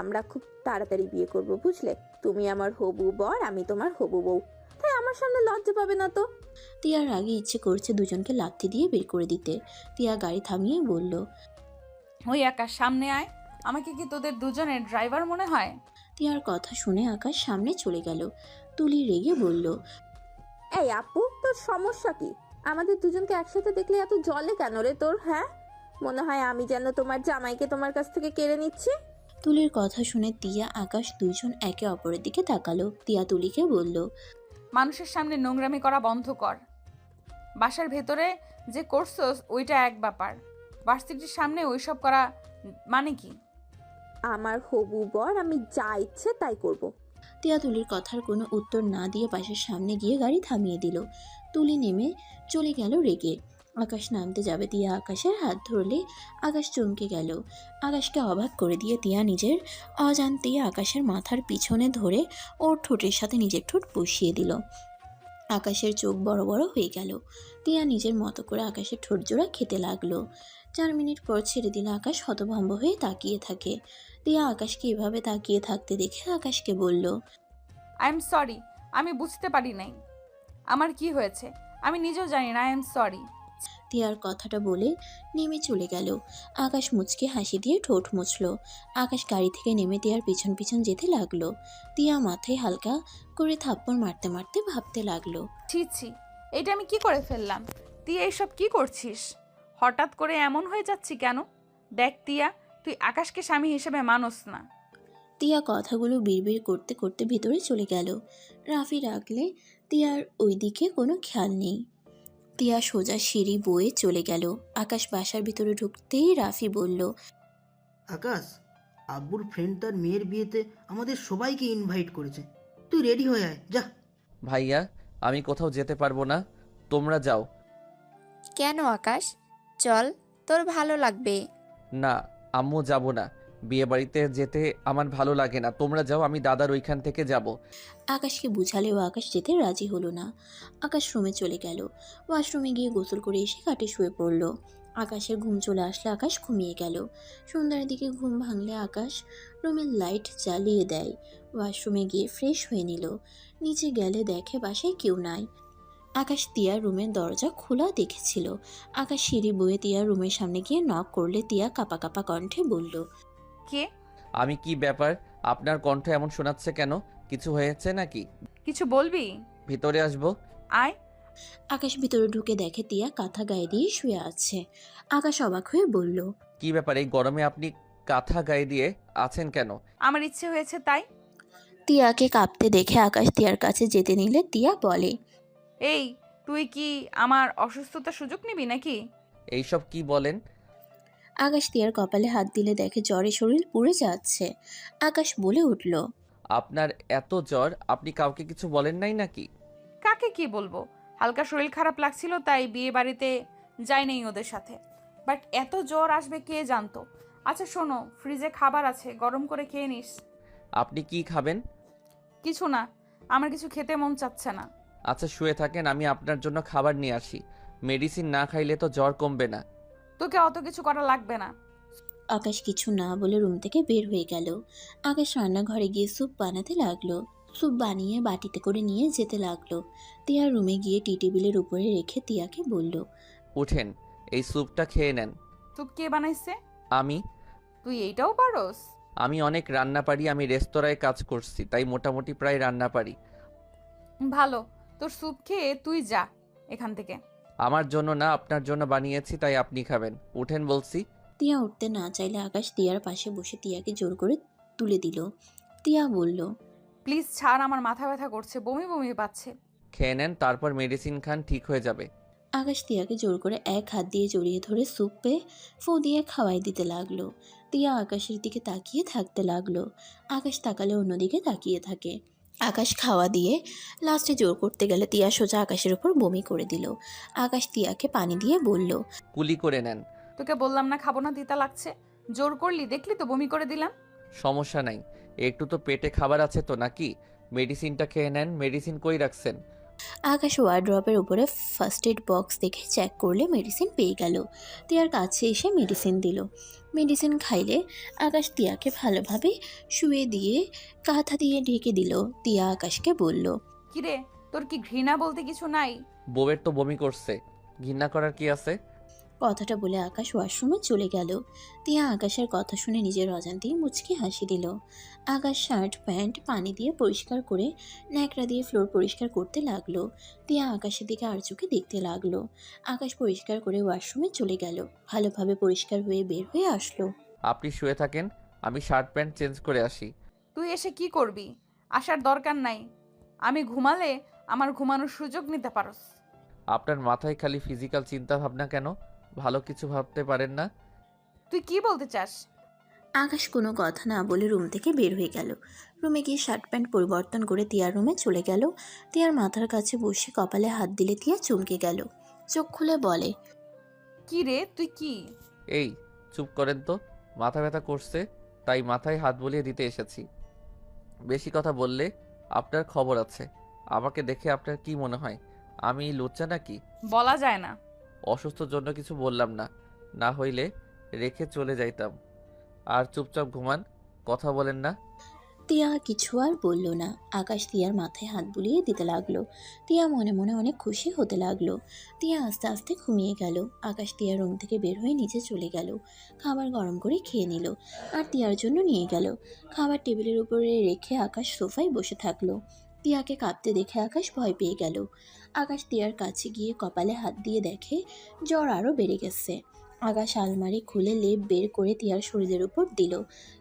আমরা খুব তাড়াতাড়ি বিয়ে করব, বুঝলে? তুমি আমার হবু বর, আমি তোমার হবু বউ, তাই আমার সামনে লজ্জা পাবে না তো। তিয়ার আগে ইচ্ছে করছে দুজনকে লাথি দিয়ে বের করে দিতে। তিয়া গাড়ি থামিয়ে বলল, ওই আকাশ সামনে আয়। আমাকে কি তোদের দুজনের ড্রাইভার মনে হয়? তিয়ার কথা শুনে আকাশ সামনে চলে গেল। তুলি রেগে বলল, এই আপু, তোর সমস্যা কি? আমাদের দুজনকে একসাথে দেখলে এত জলে কেন রে তোর? মনে হয় আমি যেন তোমার জামাইকে তোমার কাছ থেকে কেড়ে নিচ্ছি? তুলির কথা শুনে তিয়া আকাশ দুজন একে অপরের দিকে তাকালো। তিয়া তুলিকে বলল, মানুষের সামনে নোংরামি করা বন্ধ কর। বাসার ভেতরে যে করছস ওইটা এক ব্যাপার, ভার্সিটির সামনে ওইসব করা মানে কি? আমার হবু বর, আমি যা ইচ্ছে তাই করব। তিয়া তুলির কথার কোনো উত্তর না দিয়ে পাশের সামনে গিয়ে গাড়ি থামিয়ে দিল। তুলি নেমে চলে গেল রেগে। আকাশ নামতে যাবে, তিয়া আকাশের হাত ধরলে আকাশ চমকে গেল। আকাশকে অবাক করে দিয়ে তিয়া নিজের অজান্তে আকাশের মাথার পিছনে ধরে ওর ঠোঁটের সাথে নিজের ঠোঁট বসিয়ে দিল। আকাশের চোখ বড় বড় হয়ে গেল। তিয়া নিজের মতো করে আকাশের ঠোঁট জোড়া খেতে লাগলো। 4 মিনিট পর ছেড়ে দিলে আকাশ হতভম্ব হয়ে তাকিয়ে থাকে। তিয়া আকাশকে এভাবে তাকিয়ে থাকতে দেখে আকাশকে বলল, আই এম সরি, আমি বুঝতে পারি নাই আমার কি হয়েছে, আমি নিজেও জানি না। I am sorry. তিয়ার কথাটা বলে নেমে চলে গেল। আকাশ মুচকে হাসি দিয়ে ঠোঁট মুছল। আকাশ গাড়ি থেকে নেমে তিয়ার পিছন পিছন যেতে লাগলো। তিয়া মাথায় হালকা করে থাপ্পড় মারতে মারতে ভাবতে লাগলো, ছি ছি, এটা আমি কি করে ফেললাম? তুই এইসব কি করছিস? হঠাৎ করে এমন হয়ে যাচ্ছি কেন? দেখ তিয়া, তুই আকাশকে স্বামী হিসেবে মানস না। তিয়া কথাগুলো বিড়বিড় করতে করতে ভিতরে চলে গেল। রাফি ডাকলে তিয়ার ওই দিকে কোনো খেয়াল নেই। তিয়া সোজা সিঁড়ি বয়ে চলে গেল। আকাশ বাসার ভিতরে ঢুকতেই রাফি বলল, আকাশ, আব্বুর ফ্রেন্ড তার মেয়ের বিয়েতে আমাদের সবাইকে ইনভাইট করেছে, তুই রেডি হয়ে আয় যা। ভাইয়া, আমি কোথাও যেতে পারবো না, তোমরা যাও। কেন আকাশ? চল, তোর ভালো লাগবে। না আম্মু, যাব না। বিয়ে বাড়িতে যেতে আমার ভালো লাগে না, তোমরা যাও, আমি দাদার ওইখান থেকে যাব। আকাশকে বুঝালেও আকাশ যেতে রাজি হলো না। আকাশ রুমে চলে গেল। ওয়াশরুমে গিয়ে গোসল করে এসে খাটে শুয়ে পড়ল। আকাশের ঘুম চলে আসলে আকাশ ঘুমিয়ে গেল। সন্ধ্যার দিকে ঘুম ভাঙলে আকাশ রুমের লাইট জ্বালিয়ে দেয়। ওয়াশরুমে গিয়ে ফ্রেশ হয়ে নিল। নিচে গেলে দেখে বাসায় কেউ নাই। আকাশ তিয়ার রুমের দরজা খোলা দেখেছিল। আকাশ সিঁড়ি বয়ে তিয়ার রুমের সামনে গিয়ে নক করলে তিয়া কাঁপা কাঁপা কণ্ঠে বলল, কে? আমি কি ব্যাপার, আপনার কণ্ঠ এমন শোনাচ্ছে কেন? কিছু হয়েছে নাকি? কিছু বলবি? ভিতরে আসবো? আয়। আকাশ ভিতরে ঢুকে দেখে তিয়া কাঁথা গায়ে দিয়ে শুয়ে আছে। আকাশ অবাক হয়ে বলল, কি ব্যাপার, এই গরমে আপনি কাঁথা গায়ে দিয়ে আছেন কেন? আমার ইচ্ছে হয়েছে তাই। তিয়াকে কাঁপতে দেখে আকাশ তিয়ার কাছে যেতে নিলে তিয়া বলে, এই, তুই কি আমার অসুস্থতার সুযোগ নিবি নাকি? এইসব কি বলেন? আকাশ তিয়ার কপালে হাত দিলে দেখে জ্বরে শরীর পুড়ে যাচ্ছে। আকাশ বলে উঠল, আপনার এত জ্বর, আপনি কাউকে কিছু বলেন নাই নাকি? কাকে কি বলবো, হালকা শরীর খারাপ লাগছিল তাই বিয়ে বাড়িতে যাই নাই ওদের সাথে। বাট এত জ্বর আসবে কে জানতো। আচ্ছা শোনো, ফ্রিজে খাবার আছে, গরম করে খেয়ে নিস। আপনি কি খাবেন? কিছু না, আমার কিছু খেতে মন চাচ্ছে না। আচ্ছা শুয়ে থাকেন, আমি আপনার জন্য খাবার নিয়ে আসি। মেডিসিন না খাইলে তো জ্বর কমবে না। তোকে অত কিছু করা লাগবে না। আকাশ কিছু না বলে রুম থেকে বের হয়ে গেল। আকাশ রান্নাঘরে গিয়ে স্যুপ বানাতে লাগলো। স্যুপ বানিয়ে বাটিতে করে নিয়ে যেতে লাগলো। তিয়া রুমে গিয়ে টি টেবিলের উপরে রেখে তিয়াকে বলল, উঠেন, এই স্যুপটা খেয়ে নেন। তুই কে বানাইছে? আমি তুই এইটাও পারোস? আমি অনেক রান্না পারি, আমি রেস্তোরাঁয় কাজ করছি, তাই মোটামুটি প্রায় রান্না পারি। ভালো, তোর স্যুপ খেয়ে তুই যা এখান থেকে। আমার জন্য না, আপনার জন্য বানিয়েছি, তাই আপনি খাবেন। উঠেন বলছি। তিয়া উঠতে না চাইলে আকাশ তিয়ার পাশে বসে তিয়াকে জোর করে তুলে দিল। তিয়া বলল, প্লিজ ছাড়, আমার মাথা ব্যথা করছে, বমি বমি পাচ্ছে। খেয়ে নেন, তারপর মেডিসিন খান, ঠিক হয়ে যাবে। আকাশ তিয়াকে জোর করে এক হাত দিয়ে জড়িয়ে ধরে স্যুপে ফু দিয়ে খাওয়াই দিতে লাগলো। তিয়া আকাশের দিকে তাকিয়ে থাকতে লাগলো। আকাশ তাকালে অন্যদিকে তাকিয়ে থাকে। আকাশ খাওয়া দিয়ে লাস্টে জোর করতে গেলে তিয়া সোজা আকাশের উপর বমি করে দিল। আকাশ তিয়াকে পানি দিয়ে বলল, কুলি করে নেন। তোকে বললাম না খাবো না, তিতা লাগছে। জোর করলি, দেখলি তো বমি করে দিলাম। সমস্যা নাই, একটু তো পেটে খাবার আছে তো নাকি? মেডিসিনটা খেয়ে নেন। মেডিসিন কই রাখছেন? আকাশ ওয়ার্ড্রপের উপরে ফার্স্ট এড বক্স দেখে চেক করলে মেডিসিন পেয়ে গেল। তিয়ার কাছে এসে মেডিসিন দিল। মেডিসিন খাইলে আকাশ তিয়াকে ভালোভাবে শুয়ে দিয়ে কাঁথা দিয়ে ঢেকে দিল। তিয়া আকাশকে বলল, কিরে, তোর কি ঘৃণা বলতে কিছু নাই? বউয়ের তো বমি করছে, ঘৃণা করার কি আছে? কথাটা বলে আকাশ ওয়াশরুমে চলে গেল। তিয়া আকাশের কথা শুনে নিজের অজান্তেই মুচকি হাসি দিল। আকাশ শার্ট প্যান্ট পানি দিয়ে পরিষ্কার করে ন্যাকড়া দিয়ে ফ্লোর পরিষ্কার করতে লাগলো। তিয়া আকাশের দিকে আর চোখে দেখতে লাগলো। আকাশ পরিষ্কার করে ওয়াশরুমে চলে গেল। ভালোভাবে পরিষ্কার হয়ে বের হয়ে আসলো। আপনি শুয়ে থাকেন, আমি শার্ট প্যান্ট চেঞ্জ করে আসি। তুই এসে কি করবি? আসার দরকার নাই। আমি ঘুমালে আমার ঘুমানোর সুযোগ নিতে পারোস। আপনার মাথায় খালি ফিজিক্যাল চিন্তা ভাবনা কেন? ভালো কিছু ভাবতে পারেন না? তুই কি বলতে চাস? আকাশ কোনো কথা না বলে রুম থেকে বের হয়ে গেল। রুমে গিয়ে শার্ট প্যান্ট পরিবর্তন করে তিয়ার রুমে চলে গেল। তিয়ার মাথার কাছে বসে কপালে হাত দিলে তিয়া চমকে গেল। চোখ খুলে বলে, কি রে, তুই কি? এই চুপ করেন তো, মাথা ব্যথা করছে তাই মাথায় হাত বুলিয়ে দিতে এসেছি। বেশি কথা বললে আপনার খবর আছে। আমাকে দেখে আপনার কি মনে হয় আমি লুচ্চা নাকি? বলা যায় না। অসুস্থর জন্য কিছু বললাম না, না হইলে রেখে চলে যাইতাম। আর চুপচাপ ঘুমান, কথা বলেন না। তিয়া কিছু আর বলল না। আকাশ তিয়ার মাথায় হাত বুলিয়ে দিতে লাগলো। তিয়া মনে মনে অনেক খুশি হতে লাগলো। তিয়া আস্তে আস্তে ঘুমিয়ে গেল। আকাশ তিয়ার রুম থেকে বের হয়ে নিচে চলে গেল। খাবার গরম করে খেয়ে নিল আর তিয়ার জন্য নিয়ে গেল। খাবার টেবিলের উপরে রেখে আকাশ সোফায় বসে থাকলো। তিয়াকে কাঁপতে দেখে আকাশ ভয় পেয়ে গেল। আকাশ তিয়ার কাছে গিয়ে কপালে হাত দিয়ে দেখে জ্বর আরও বেড়ে গেছে। আকাশ আলমারি খুলে লেপ বের করে তিয়ার শরীরের উপর দিল,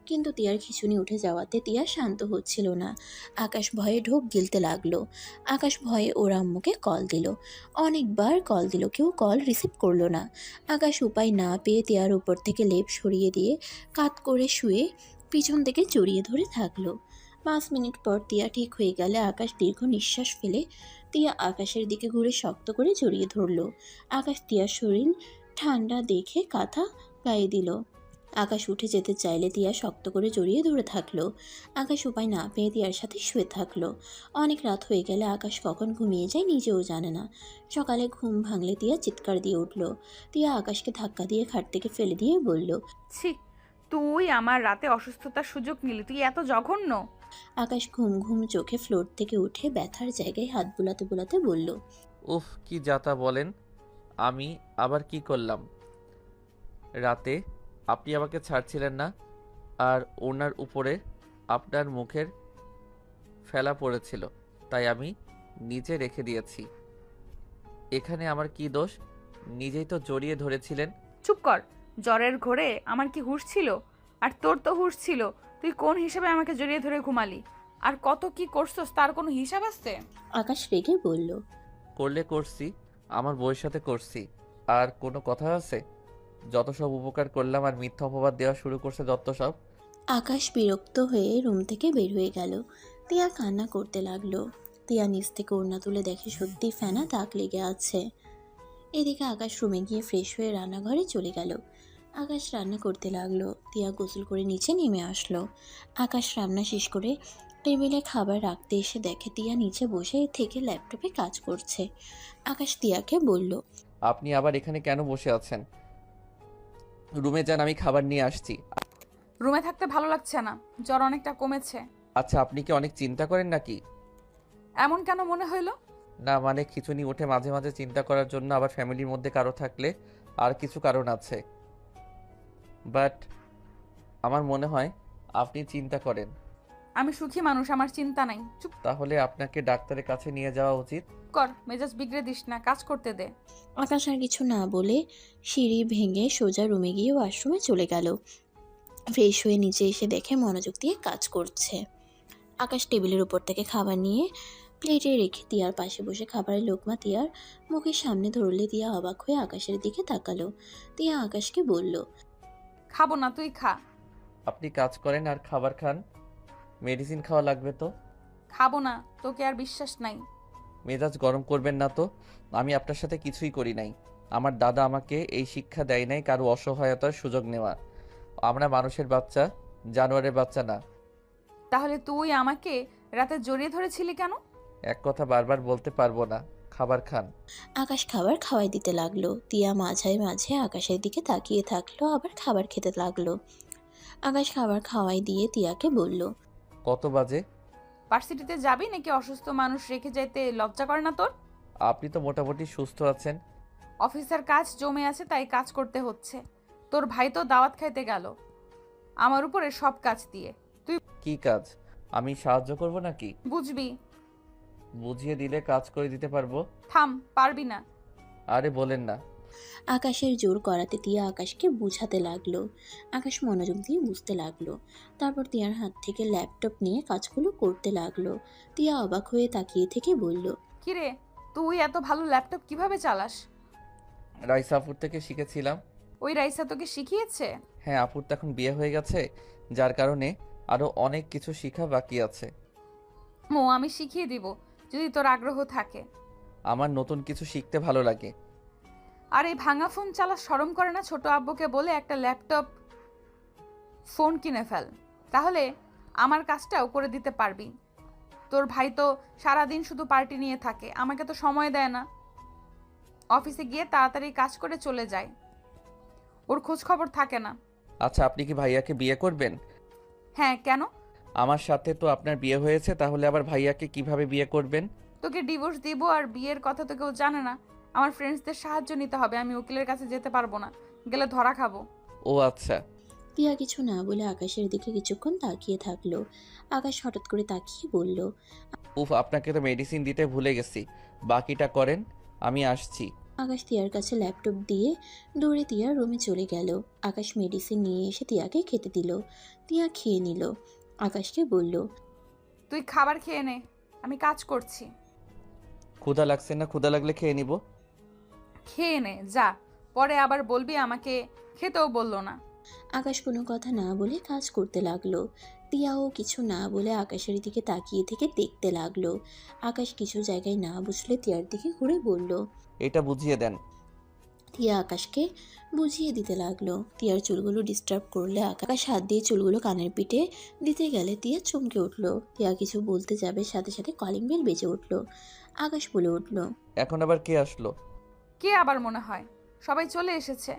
কিন্তু তিয়ার খিঁচুনি উঠে যাওয়াতে তিয়া শান্ত হচ্ছিল না। আকাশ ভয়ে ঢোক গিলতে লাগলো। আকাশ ভয়ে ওর আম্মুকে কল দিল। অনেকবার কল দিল, কেউ কল রিসিভ করলো না। আকাশ উপায় না পেয়ে তিয়ার উপর থেকে লেপ সরিয়ে দিয়ে কাত করে শুয়ে পিছন থেকে জড়িয়ে ধরে থাকলো। 5 মিনিট পর তিয়া ঠিক হয়ে গেলে আকাশ দীর্ঘ নিঃশ্বাস ফেলে তিয়া আকাশের দিকে ঘুরে শক্ত করে জড়িয়ে ধরলো। আকাশ তিয়ার শরীর ঠান্ডা দেখে কাঁথা গায়ে দিল। আকাশ উঠে যেতে চাইলে তিয়া শক্ত করে জড়িয়ে ধরে থাকলো। আকাশ উপায় না পেয়ে তিয়ার সাথে শুয়ে থাকলো। অনেক রাত হয়ে গেলে আকাশ কখন ঘুমিয়ে যায় নিজেও জানে না। সকালে ঘুম ভাঙলে তিয়া চিৎকার দিয়ে উঠল। তিয়া আকাশকে ধাক্কা দিয়ে খাট থেকে ফেলে দিয়ে বলল, ছি, তুই আমার রাতে অসুস্থতার সুযোগ নিলি, তুই এত জঘন্য। আকাশ ঘুম ঘুম চোখে ফ্লোর থেকে উঠে ব্যথার জায়গায় হাত বুলাতে বুলাতে বলল, উফ, কি যাতা বলেন। আমি আবার কি করলাম? রাতে আপনি আমাকে ছাড়ছিলেন না, আর ওনার উপরে আপনার মুখের ফেলা পড়েছিল, তাই আমি নিচে রেখে দিয়েছি। এখানে আমার কি দোষ? নিজেই তো জড়িয়ে ধরেছিলেন। চুপ কর, জ্বরের ঘোরে আমার কি হুঁশ ছিল? আর তোর তো হুঁশ ছিল, তুই কোন হিসেবে আমাকে জড়িয়ে ধরে ঘুমালি? আর কত কি করছস তার কোনো হিসাব আছে? আকাশ রেগে বলল, করলে করছি, আমার বউয়ের সাথে করছি, আর কোনো কথা আছে? যত সব উপকার করলাম আর মিথ্যা অপবাদ দেওয়া শুরু করছে যত সব। আকাশ বিরক্ত হয়ে রুম থেকে বের হয়ে গেল। তিয়া কান্না করতে লাগলো। তিয়া নিচ থেকে ওড়না তুলে দেখে সত্যি ফেনা দাগ লেগে আছে। এদিকে আকাশ রুমে গিয়ে ফ্রেশ হয়ে রান্নাঘরে চলে গেল। আকাশ রান্না করতে লাগলো। তিয়া গোসল করে নিচে নেমে আসলো। আকাশ রান্না শেষ করে টেবিলে খাবার রাখতে এসে দেখে তিয়া নিচে বসে থেকে ল্যাপটপে কাজ করছে। আকাশ তিয়াকে বলল, আপনি আবার এখানে কেন বসে আছেন? রুমে যান, আমি খাবার নিয়ে আসছি। রুমে থাকতে ভালো লাগছে না, জ্বর অনেকটা কমেছে। আচ্ছা, আপনি কি অনেক চিন্তা করেন নাকি? এমন কেন মনে হইলো? না মানে খিঁচুনি ওঠে মাঝে মাঝে চিন্তা করার জন্য, আবার ফ্যামিলির মধ্যে কারো থাকলে আর কিছু কারণ আছে। বাট আমার মনে হয় আপনি চিন্তা করেন। আমি সুখী মানুষ, আমার চিন্তা নাই। চুপ তাহলে আপনাকে ডাক্তারের কাছে নিয়ে যাওয়া উচিত। কর, মেজাজ বিগড়ে দিস না, কাজ করতে দে। আকাশ আর কিছু না বলে সিঁড়ি ভেঙে সোজা রুমে গিয়ে ওয়াশরুমে চলে গেল। ফ্রেশ হয়ে নিচে এসে দেখে মনোযোগ দিয়ে কাজ করছে। আকাশ টেবিলের উপর থেকে খাবার নিয়ে প্লেটে রেখে তিয়ার পাশে বসে খাবারের লোকমা তিয়ার মুখের সামনে ধরলে তিয়া অবাক হয়ে আকাশের দিকে তাকালো। তিয়া আকাশকে বলল, খাবো না, তুই খা। আপনি কাজ করেন আর খাবার খান, মেডিসিন খাওয়া লাগবে তো। খাবো না, তোকে আর বিশ্বাস নাই। মেজাজ গরম করবেন না তো, আমি আপনার সাথে কিছুই করি নাই। আমার দাদা আমাকে এই শিক্ষা দেয় নাই কারো অসহায়তার সুযোগ নেওয়া। আমরা মানুষের বাচ্চা, জানোয়ারের বাচ্চা না। তাহলে তুই আমাকে রাতে জড়িয়ে ধরেছিলি কেন? এক কথা বারবার বলতে পারবো না, খাবার খান। আকাশ খাবার খাওয়াই দিতে লাগলো। তিয়া মাঝে মাঝে আকাশের দিকে তাকিয়ে থাকলো, আবার খাবার খেতে লাগলো। আকাশ খাবার খাওয়াই দিয়ে তিয়াকে বলল, কত বাজে? ভার্সিটিতে যাবি নাকি? অসুস্থ মানুষ রেখে যেতে লজ্জা করে না তোর? আপনি তো মোটামুটি সুস্থ আছেন। অফিসের কাজ জমে আছে তাই কাজ করতে হচ্ছে। তোর ভাই তো দাওয়াত খাইতে গেল আমার উপরে সব কাজ দিয়ে। তুই কি কাজ? আমি সাহায্য করব নাকি? বুঝবি। বুঝিয়ে দিলে কাজ করে দিতে পারবো। থাম, পারবি না। আরে বলেন না। আকাশের জোর করাতে তিয়া আকাশকে বুঝাতে লাগলো। আকাশ মনোযোগ দিয়ে বুঝতে লাগলো। তারপর তিয়ার হাত থেকে ল্যাপটপ নিয়ে কাজগুলো করতে লাগলো। তিয়া অবাক হয়ে তাকিয়ে থেকে বলল, কিরে, তুই এত ভালো ল্যাপটপ কিভাবে চালাস? রাইসা আপুর থেকে শিখেছিলাম। ওই রাইসা তোকে শিখিয়েছে? হ্যাঁ, আপুর তো এখন বিয়ে হয়ে গেছে, যার কারণে আরো অনেক কিছু শেখা বাকি আছে। আমি শিখিয়ে দিব যদি তোর আগ্রহ থাকে। আমার নতুন কিছু শিখতে ভালো লাগে। আর এই ভাঙা ফোন চালা শরম করে না? ছোট আব্বুকে বলে একটা ল্যাপটপ ফোন কিনে ফেল, তাহলে আমার কাজটাও করে দিতে পারবি। তোর ভাই তো সারাদিন শুধু পার্টি নিয়ে থাকে, আমাকে তো সময় দেয় না। অফিসে গিয়ে তাড়াতাড়ি কাজ করে চলে যায়, ওর খোঁজ খবর থাকে না। আচ্ছা, আপনি কি ভাইয়াকে বিয়ে করবেন? হ্যাঁ, কেন? আমার সাথে তো আপনার বিয়ে হয়েছে, তাহলে আবার ভাইয়াকে কিভাবে বিয়ে করবেন? তোকে ডিভোর্স দিব, আর বিয়ের কথা তো কেউ জানে না। আমার ফ্রেন্ডসদের সাহায্য নিতে হবে, আমি উকিলের কাছে যেতে পারবো না, গেলে ধরা খাবো। ও আচ্ছা। তিয়া কিছু না বলে আকাশের দিকে কিছুক্ষণ তাকিয়ে থাকলো। আকাশ হঠাৎ করে তাকিয়ে বলল, উফ, আপনাকে তো মেডিসিন দিতে ভুলে গেছি, বাকিটা করেন, আমি আসছি। আকাশ তিয়ার কাছে ল্যাপটপ দিয়ে দৌড়ে তিয়ার রুমে চলে গেল। আকাশ মেডিসিন নিয়ে এসে তিয়াকে খেতে দিল। তিয়া খেয়ে নিল। আকাশকে বলল, তুই খাবার খেয়ে নে, আমি কাজ করছি। ক্ষুধা লাগছে না? ক্ষুধা লাগলে খেয়ে নিব। খেয়ে নে যা, পরে আবার বলবি আমাকে খেতেও বললো না। আকাশ কোনো কথা না বলে কাজ করতে লাগলো। তিয়াও কিছু না বলে আকাশের দিকে তাকিয়ে থেকে দেখতে লাগলো। আকাশ কিছু জায়গায় না বুঝলে তিয়ার দিকে ঘুরে বলল, এটা বুঝিয়ে দেন। তিয়া আকাশকে বুঝিয়ে দিতে লাগলো। তিয়ার চুলগুলো ডিস্টার্ব করলে আকাশ হাত দিয়ে চুলগুলো কানের পিঠে দিতে গেলে তিয়া চমকে উঠলো। তিয়া কিছু বলতে যাবে, সাথে সাথে কলিং বেল বেজে উঠলো। আকাশ বলে উঠলো, এখন আবার কে আসলো? কে আবার মনে হয়? সবাই চলে এসেছে।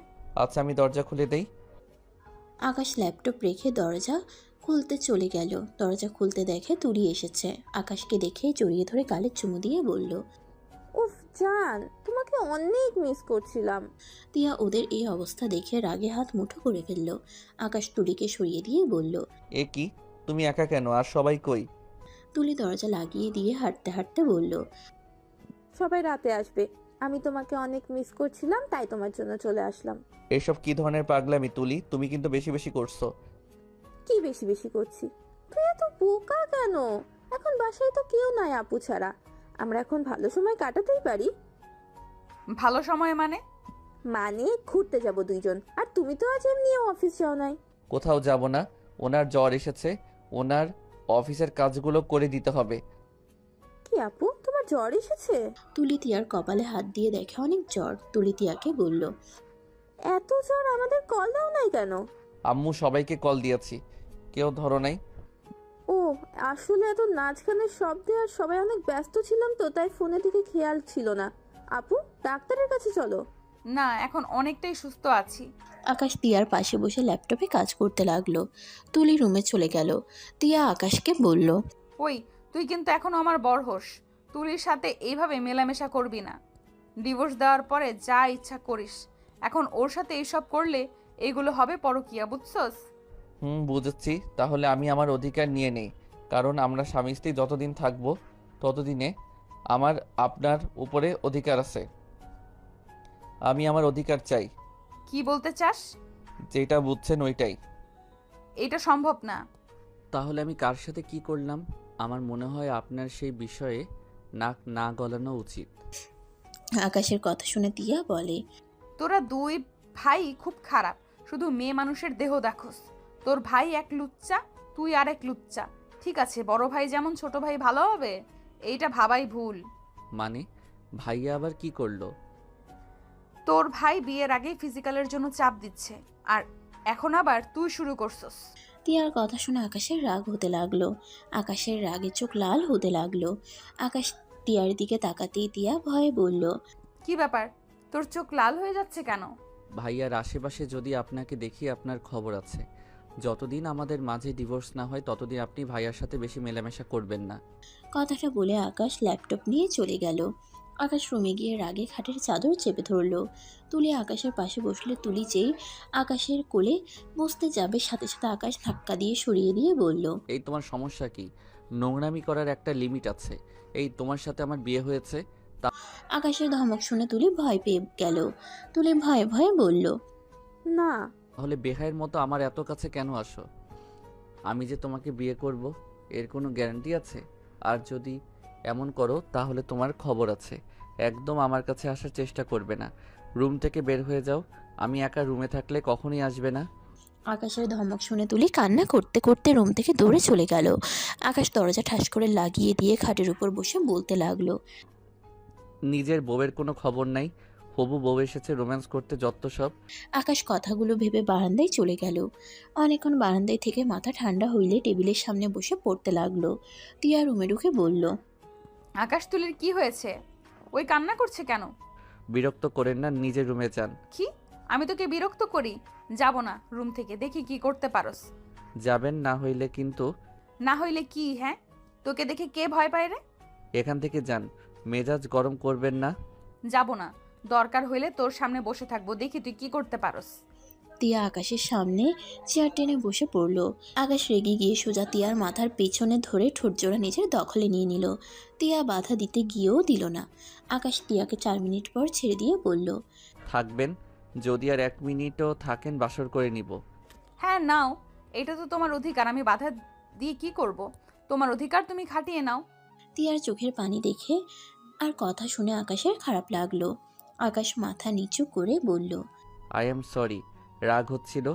আচ্ছা, আমি দরজা খুলে দেই। আকাশ ল্যাপটপ রেখে দরজা খুলতে চলে গেল। দরজা খুলতে দেখে তুলি এসেছে। আকাশকে দেখে জড়িয়ে ধরে গালে চুমু দিয়ে বলল, উফ জান, তোমাকে অনেক মিস করছিলাম। তিয়া ওদের এই অবস্থা দেখে রাগে হাত মুঠো করে ফেলল। আকাশ তুলিকে সরিয়ে দিয়ে বলল, এ কি, তুমি একা কেন? আর সবাই কই? তুলি দরজা লাগিয়ে দিয়ে হাঁটতে হাঁটতে বলল, সবাই রাতে আসবে, আমি তোমাকে অনেক মিস করছিলাম, তাই তোমার জন্য চলে আসলাম। এসব কি ধরনের পাগলামি তুলি? তুমি কিন্তু বেশি বেশি করছো। কি বেশি বেশি করছি? তুই এত বোকা কেন? এখন বাসায় তো কেউ নাই আপু ছাড়া, আমরা এখন ভালো সময় কাটাতেই পারি। ভালো সময় মানে? মানে ঘুরতে যাব দুইজন, আর তুমি তো আজ এমনিও অফিস যাও নাই। কোথাও যাব না। ওনার জ্বর এসেছে, ওনার অফিসের কাজগুলো করে দিতে হবে। কি আপু, তোমার জ্বর এসেছে? তুলি তিয়ার কপালে হাত দিয়ে দেখে অনেক জ্বর। তুলি তিয়াকে বলল, এত জ্বর, আমাদের কল দাও নাই কেন? আম্মু সবাইকে কল দিয়েছি, কেউ ধরো নাই। ও আসলে এত নাচ গানের শব্দে আর সবাই অনেক ব্যস্ত ছিলাম তো, তাই ফোনের দিকে খেয়াল ছিল না। আপু, ডাক্তারের কাছে চলো। না, এখন অনেকটাই সুস্থ আছি। আকাশ তিয়ার পাশে বসে ল্যাপটপে কাজ করতে লাগলো। তুলি রুমে চলে গেল। তিয়া আকাশকে বলল, ওই, তুই কিন্তু এখনো আমার বড় হোস। তুলির সাথে এইভাবে মেলামেশা করবি না। ডিভোর্স দেওয়ার পরে যা ইচ্ছা করিস। এখন ওর সাথে এইসব করলে এগুলো হবে পরকিয়া, বুঝছস? বুঝেছি। তাহলে আমি আমার অধিকার নিয়ে নেই, কারণ আমরা স্বামী স্ত্রী যতদিন থাকবো ততদিনে আমার আপনার উপরে অধিকার আছে। আমি আমার অধিকার চাই। কি বলতে চাস? যেটা বুঝছেন ওইটাই। এটা সম্ভব না। তাহলে আমি কার সাথে কি করলাম? আমার মনে হয় আপনার সেই বিষয়ে নাক না গলানো উচিত। আকাশের কথা শুনে তিয়া বলে, তোরা দুই ভাই খুব খারাপ, শুধু মেয়ে মানুষের দেহ দেখোস। তোর ভাই এক লুচ্চা, তুই আর এক লুচ্চা। ঠিক আছে, বড় ভাই যেমন ছোট ভাই ভালো হবে, এইটা ভাবাই ভুল। মানে ভাইয়া আবার কি করলো? তোর ভাই বিয়ের আগেই ফিজিক্যালের জন্য চাপ দিচ্ছে, আর এখন আবার তুই শুরু করছস। তিয়ার কথা শুনে আকাশের রাগ হতে লাগলো। আকাশের রাগে চোখ লাল হতে লাগলো। আকাশ তিয়ার দিকে তাকাতেই তিয়া ভয়ে বলল, কি ব্যাপার, তোর চোখ লাল হয়ে যাচ্ছে কেন? ভাইয়ার আশেপাশে যদি আপনাকে দেখি আপনার খবর আছে। যতদিন আমাদের মাঝে ডিভোর্স না হয় ততদিন আপনি ভাইয়ার সাথে বেশি মেলামেশা করবেন না। কথাটা বলে আকাশ ল্যাপটপ নিয়ে চলে গেল। আকাশ রুমে গিয়ে রাগে খাটের চাদর চেপে ধরলো। তুলি আকাশের পাশে বসলে তুলি যেই আকাশের কোলে বসতে যাবে, সাথে সাথে আকাশ ধাক্কা দিয়ে সরিয়ে দিয়ে বলল, এই তোমার সমস্যা কি? নোংরামি করার একটা লিমিট আছে। এই তোমার সাথে আমার বিয়ে হয়েছে। আকাশের ধমক শুনে তুলি ভয় পেয়ে গেল। তুলি ভয়ে ভয়ে বলল, না। তাহলে বেহায়ের মতো আমার এত কাছে কেন আসো? আমি যে তোমাকে বিয়ে করব এর কোনো গ্যারান্টি আছে? আর যদি এমন করো তাহলে তোমার খবর আছে। একদম আমার কাছে আসার চেষ্টা করবে না। রুম থেকে বের হয়ে যাও। আমি একা রুমে থাকলে কখনোই আসবে না। আকাশের ধমক শুনে তুলি কান্না করতে করতে রুম থেকে দৌড়ে চলে গেল। আকাশ দরজা ঠাস করে লাগিয়ে দিয়ে খাটের উপর বসে বলতে লাগলো, নিজের বউয়ের কোনো খবর নাই, হবু বউ এসেছে রোম্যান্স করতে, যত সব। আকাশ কথাগুলো ভেবে বারান্দায় চলে গেল। অনেকক্ষণ বারান্দায় থেকে মাথা ঠান্ডা হইলে টেবিলের সামনে বসে পড়তে লাগলো। তিয়া রুমে ঢুকে বলল, আকাশ, তুলির কি হয়েছে? ওই কান্না করছে কেন? বিরক্ত করেন না, নিজের রুমে যান। কি? আমি তোকে বিরক্ত করি? যাব না রুম থেকে, দেখি কি করতে পারস। যাবেন না হইলে কিন্তু। না হইলে কি? হ্যাঁ, তোকে দেখে কে ভয় পায় রে? এখান থেকে যান, মেজাজ গরম করবেন না। যাব না, দরকার হইলে তোর সামনে বসে থাকবো, দেখি তুই কি করতে পারস। তিয়া আকাশের সামনে চেয়ার টেনে বসে পড়ল। আকাশ রেগে গিয়ে সোজা তিয়ার মাথার পেছনে ধরে ঠোঁটজোড়া নিজের দখলে নিয়ে নিল। তিয়া বাধা দিতে গিয়েও দিল না। আকাশ তিয়াকে 4 মিনিট পর ছেড়ে দিয়ে বলল, থাকবেন? যদি আর 1 মিনিটও থাকেন বাসর করে নিব। হ্যাঁ নাও, এটা তো তোমার অধিকার, আমি বাধা দিয়ে কি করব? তোমার অধিকার তুমি খাটিয়ে নাও। তিয়ার চোখের পানি দেখে আর কথা শুনে আকাশের খারাপ লাগলো। আকাশ মাথা নিচু করে বলল, আই এম সরি, রাগ হচ্ছিল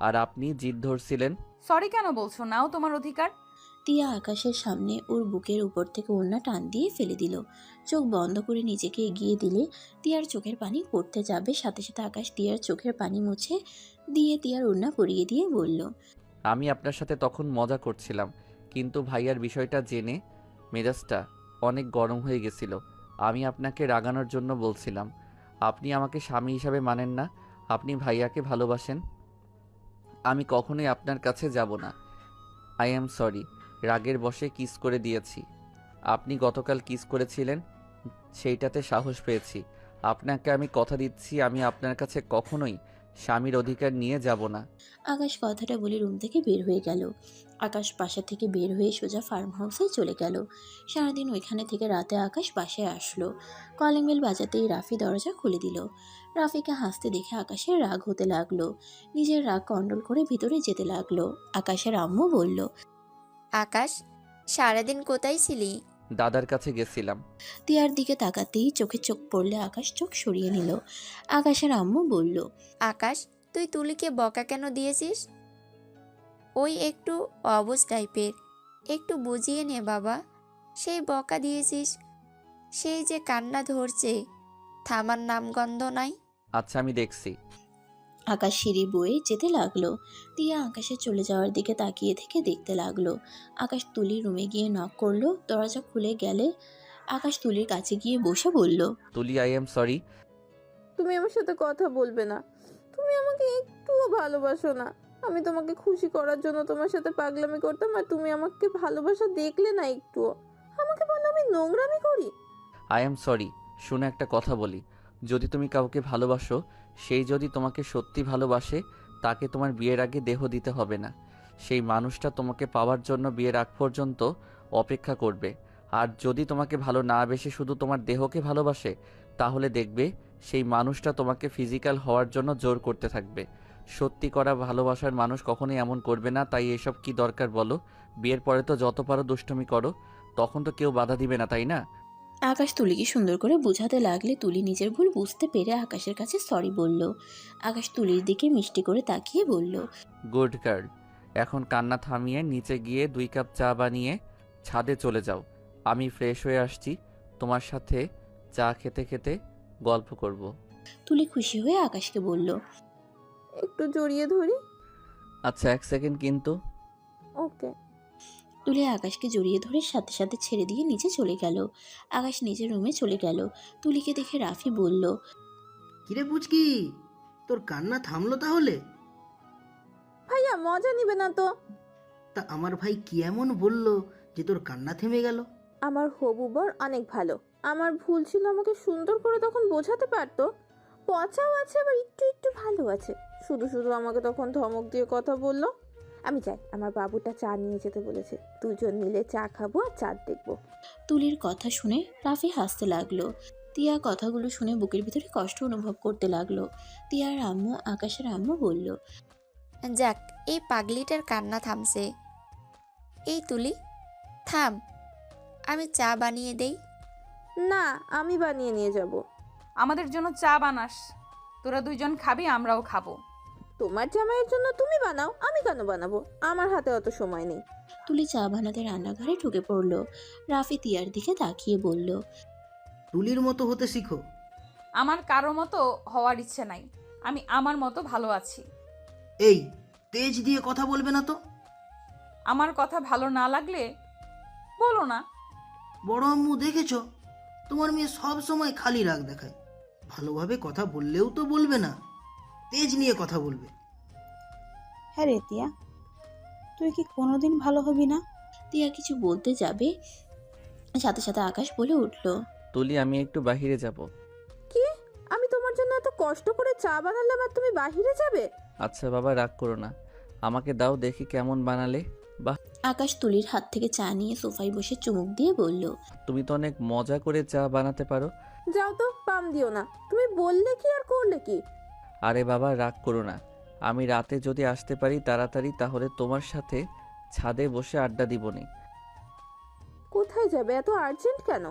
আর আপনি জিদ ধরছিলেন। সরি কেন বলছো? নাও তোমার অধিকার। তিয়া আকাশের সামনে ওর বুকের উপর থেকে ওড়না টান দিয়ে ফেলে দিল। চোখ বন্ধ করে নিজেকে এগিয়ে দিলে তিয়ার চোখের পানি পড়তে যাবে, সাথে সাথে আকাশ তিয়ার চোখের পানি মুছে দিয়ে তিয়ার ওড়না পরিয়ে দিয়ে বলল, আমি আপনার সাথে তখন মজা করছিলাম, কিন্তু ভাইয়ার বিষয়টা জেনে মেজাজটা অনেক গরম হয়ে গেছিল। আমি আপনাকে রাগানোর জন্য বলছিলাম। আপনি আমাকে স্বামী হিসাবে মানেন না, আপনি ভাইয়াকে ভালোবাসেন। আমি কখনোই আপনার কাছে যাব না। আই অ্যাম সরি, রাগের বশে কিস করে দিয়েছি। আপনি গতকাল কিস করেছিলেন, সেইটাতে সাহস পেয়েছি। আপনাকে আমি কথা দিচ্ছি, আমি আপনার কাছে কখনোই স্বামীর অধিকার নিয়ে যাব না। আকাশ কথাটা বলে রুম থেকে বের হয়ে গেল। আকাশ বাসা থেকে বের হয়ে সোজা ফার্ম হাউসে চলে গেল। সারাদিন ওইখানে থেকে রাতে আকাশ বাসায় আসলো। কলিং বেল বাজাতেই রাফি দরজা খুলে দিল। রাফিকে হাসতে দেখে আকাশের রাগ হতে লাগলো। নিজের রাগ কন্ট্রোল করে ভিতরে যেতে লাগলো। আকাশের আম্মু বলল, আকাশ, সারাদিন কোথায় ছিলি? দাদার কাছে গেছিলাম। তিয়ার দিকে তাকাতেই চোখে চোখ পড়লে আকাশ চোখ সরিয়ে নিল। আকাশের আম্মু বলল, আকাশ, তুই তুলিকে বকা কেন দিয়েছিস? ওই একটু অবুঝ টাইপের, একটু বুঝিয়ে নে বাবা। সেই বকা দিয়েছিস, সেই যে কান্না ধরছে, থামার নামগন্ধ নাই। আচ্ছা, আমি দেখছি। আকাশ সিঁড়ি বয়ে যেতে লাগলো। তিয়া আকাশের চলে যাওয়ার দিকে তাকিয়ে থেকে দেখতে লাগলো। আকাশ তুলির রুমে গিয়ে নক করলো। দরজা খুলে গেলে আকাশ তুলির কাছে গিয়ে বসে বলল, তুলি, আই অ্যাম সরি। তুমি আমার সাথে কথা বলবে না? তুমি আমাকে একটুও ভালোবাসো না। আমি তোমাকে খুশি করার জন্য তোমার সাথে পাগলামি করতাম, আর তুমি আমাকে ভালোবাসা দেখলে না একটুও। আমাকে বলো আমি নোংরামি করি? I am sorry. শুনে একটা কথা বলি, যদি তুমি কাউকে ভালোবাসো, সেই যদি তোমাকে সত্যি ভালোবাসে, তাকে তোমার বিয়ের আগে দেহ দিতে হবে না। সেই মানুষটা তোমাকে পাওয়ার জন্য বিয়ের আগ পর্যন্ত অপেক্ষা করবে। আর যদি তোমাকে ভালো না বেসে শুধু তোমার দেহকে ভালোবাসে, তাহলে দেখবে সেই মানুষটা তোমাকে ফিজিক্যাল হওয়ার জন্য জোর করতে থাকবে। সত্যি করা ভালোবাসার মানুষ কখনোই এমন করবে না। তাই এসব কি দরকার বলো? বিয়ের পরে তো যত পারো দুষ্টুমি করো, তখন তো কেউ বাধা দিবে না, তাই না? আকাশ তুলিকে সুন্দর করে বোঝাতে লাগলে তুলি নিজের ভুল বুঝতে পেরে আকাশের কাছে সরি বলল। আকাশ তুলির দিকে মিষ্টি করে তাকিয়ে বলল, গুড গার্ল। এখন কান্না থামিয়ে নিচে গিয়ে 2 কাপ চা বানিয়ে ছাদে চলে যাও। আমি ফ্রেশ হয়ে আসছি, তোমার সাথে চা খেতে খেতে গল্প করব। তুলি খুশি হয়ে আকাশকে বলল, একটু জড়িয়ে ধরি? আচ্ছা, 1 সেকেন্ড কিন্তু। ওকে। তুলি আকাশকে জড়িয়ে ধরে সাথে সাথে ছেড়ে দিয়ে নিচে চলে গেল। আকাশ নিজের রুমে চলে গেল। তুলিকে দেখে রাফি বলল, কিরে পুচকি, তোর কান্না থামলো তাহলে? ভাইয়া মজা নিবে না তো? তা আমার ভাই কি এমন বললো যে তোর কান্না থেমে গেল? আমার হবু বর অনেক ভালো। আমার ভুল ছিল, আমাকে সুন্দর করে তখন বোঝাতে পারতো। পচাও আছে, আবার একটু একটু ভালো আছে। শুধু শুধু আমাকে তখন ধমক দিয়ে কথা বললো। আমি যাই, আমার বাবুটা চা নিয়ে যেতে বলেছে। দুজন মিলে চা খাবো আর চাঁদ দেখবো। তুলির কথা শুনে রাফি হাসতে লাগলো। তিয়া কথাগুলো শুনে বুকের ভিতরে কষ্ট অনুভব করতে লাগলো। তিয়ার আম্মু আকাশের আম্মু বলল, যাক, এই পাগলিটার কান্না থামছে। এই তুলি, থাম, আমি চা বানিয়ে দেই। না, আমি বানিয়ে নিয়ে যাব। আমাদের জন্য চা বানাস, তোরা 2 জন খাবি, আমরাও খাবো। তোমার জামাইয়ের জন্য তুমি বানাও, আমি কেন বানাবো? আমার হাতে অত সময় নেই। তুলি চা বানাতে রান্নাঘরে ঢুকে পড়ল। রাফি তিয়ার দিকে তাকিয়ে বলল, তুলির মতো হতে শিখো। আমার কারো মতো হওয়ার ইচ্ছে নাই, আমি আমার মতো ভালো আছি। এই, তেজ দিয়ে কথা বলবে না তো। আমার কথা ভালো না লাগলে বলো না। বড় আম্মু দেখেছো, তোমার মেয়ে সব সময় খালি রাগ দেখায়। ভালোভাবে কথা বললেও তো বলবে না, তেজ নিয়ে কথা বলবে। হ্যাঁ রে তিয়া, তুই কি কোনোদিন ভালো হবি না? তিয়া কিছু বলতে যাবে, সাথে সাথে আকাশ বলে উঠল, তুলি, আমি একটু বাইরে যাব। কি? আমি তোমার জন্য এত কষ্ট করে চা বানালাম আর তুমি বাহিরে যাবে? আচ্ছা বাবা, রাগ করো না, আমাকে দাও দেখি কেমন বানালে। বাহ, আকাশ তুলির হাত থেকে চা নিয়ে সোফায় বসে চুমুক দিয়ে বলল, তুমি তো অনেক মজা করে চা বানাতে পারো। যাও তো, পাম দিও না। তুমি বললে কি আর করলে কি? আরে বাবা, রাগ করো না। আমি রাতে যদি আসতে পারি তাড়াতাড়ি, তাহলে তোমার সাথে ছাদে বসে আড্ডা দিবনি। কোথায় যাবে? এত আর্জেন্ট কেন?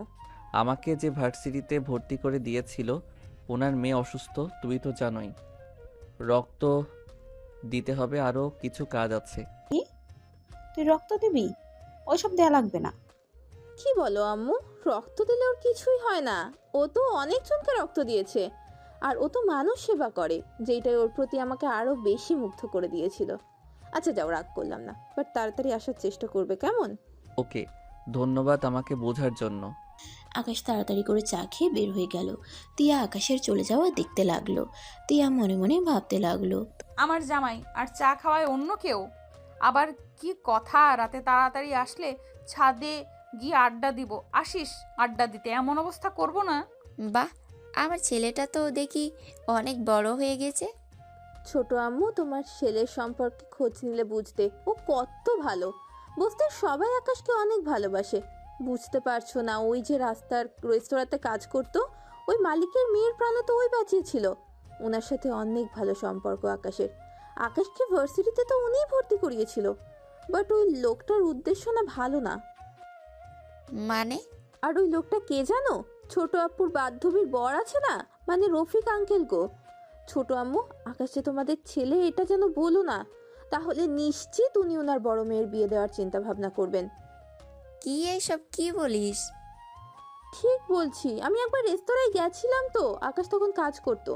আমাকে যে ভার্সিটিতে ভর্তি করে দিয়েছিল, ওনার মেয়ে অসুস্থ, তুমি তো জানোই। রক্ত দিতে হবে, আরও কিছু কাজ আছে। কি? তুই রক্ত দিবি? ওইসব দেয়া লাগবে না। কি বলো আম্মু? রক্ত দিলে ওর কিছুই হয় না। ও তো অনেকজনকে রক্ত দিয়েছে। আর ও তো মানুষ সেবা করে, যেটাই ওর প্রতি আমাকে আরো বেশি মুগ্ধ করে দিয়েছিল। আচ্ছা যাও, রাগ করলাম না, বাট তাড়াতাড়ি আসার চেষ্টা করবে, কেমন? ওকে, ধন্যবাদ আমাকে বোঝার জন্য। আকাশ তাড়াতাড়ি করে চা খেয়ে বের হয়ে গেল। তিয়া আকাশের চলে যাওয়া দেখতে লাগলো। তিয়া মনে মনে ভাবতে লাগলো, আমার জামাই আর চা খাওয়ায় অন্য কেউ। আবার কি কথা, রাতে তাড়াতাড়ি আসলে ছাদে গিয়ে আড্ডা দিব। আসিস আড্ডা দিতে, এমন অবস্থা করব না। বাহ, আমার ছেলেটা তো দেখি অনেক বড় হয়ে গেছে। ছোট আম্মু, তোমার ছেলের সম্পর্কে খোঁজ নিলে বুঝতে ও কত ভালো। বুঝতে সবাই আকাশকে অনেক ভালোবাসে। বুঝতে পারছো না, ওই যে রাস্তার রেস্তোরাঁতে কাজ করতো, ওই মালিকের মেয়ের প্রাণ তো ওই বাঁচিয়েছিল। ওনার সাথে অনেক ভালো সম্পর্ক আকাশের। আকাশকে ভার্সিটিতে তো উনিই ভর্তি করিয়েছিল। বাট ওই লোকটার উদ্দেশ্য না ভালো না। মানে? আর ওই লোকটা কে জানো? ছোট আপুর বান্ধবীর বর আছে না, মানে রফিক আঙ্কেল গো। ছোট আম্মু, আকাশে তোমাদের ছেলে এটা যেন বলো না, তাহলে নিশ্চিত উনি ওনার বড় মেয়ের বিয়ে দেওয়ার চিন্তা ভাবনা করবেন। কি এইসব কি বলিস? ঠিক বলছি, আমি একবার রেস্তোরাঁয় গেছিলাম তো, আকাশ তখন কাজ করতো।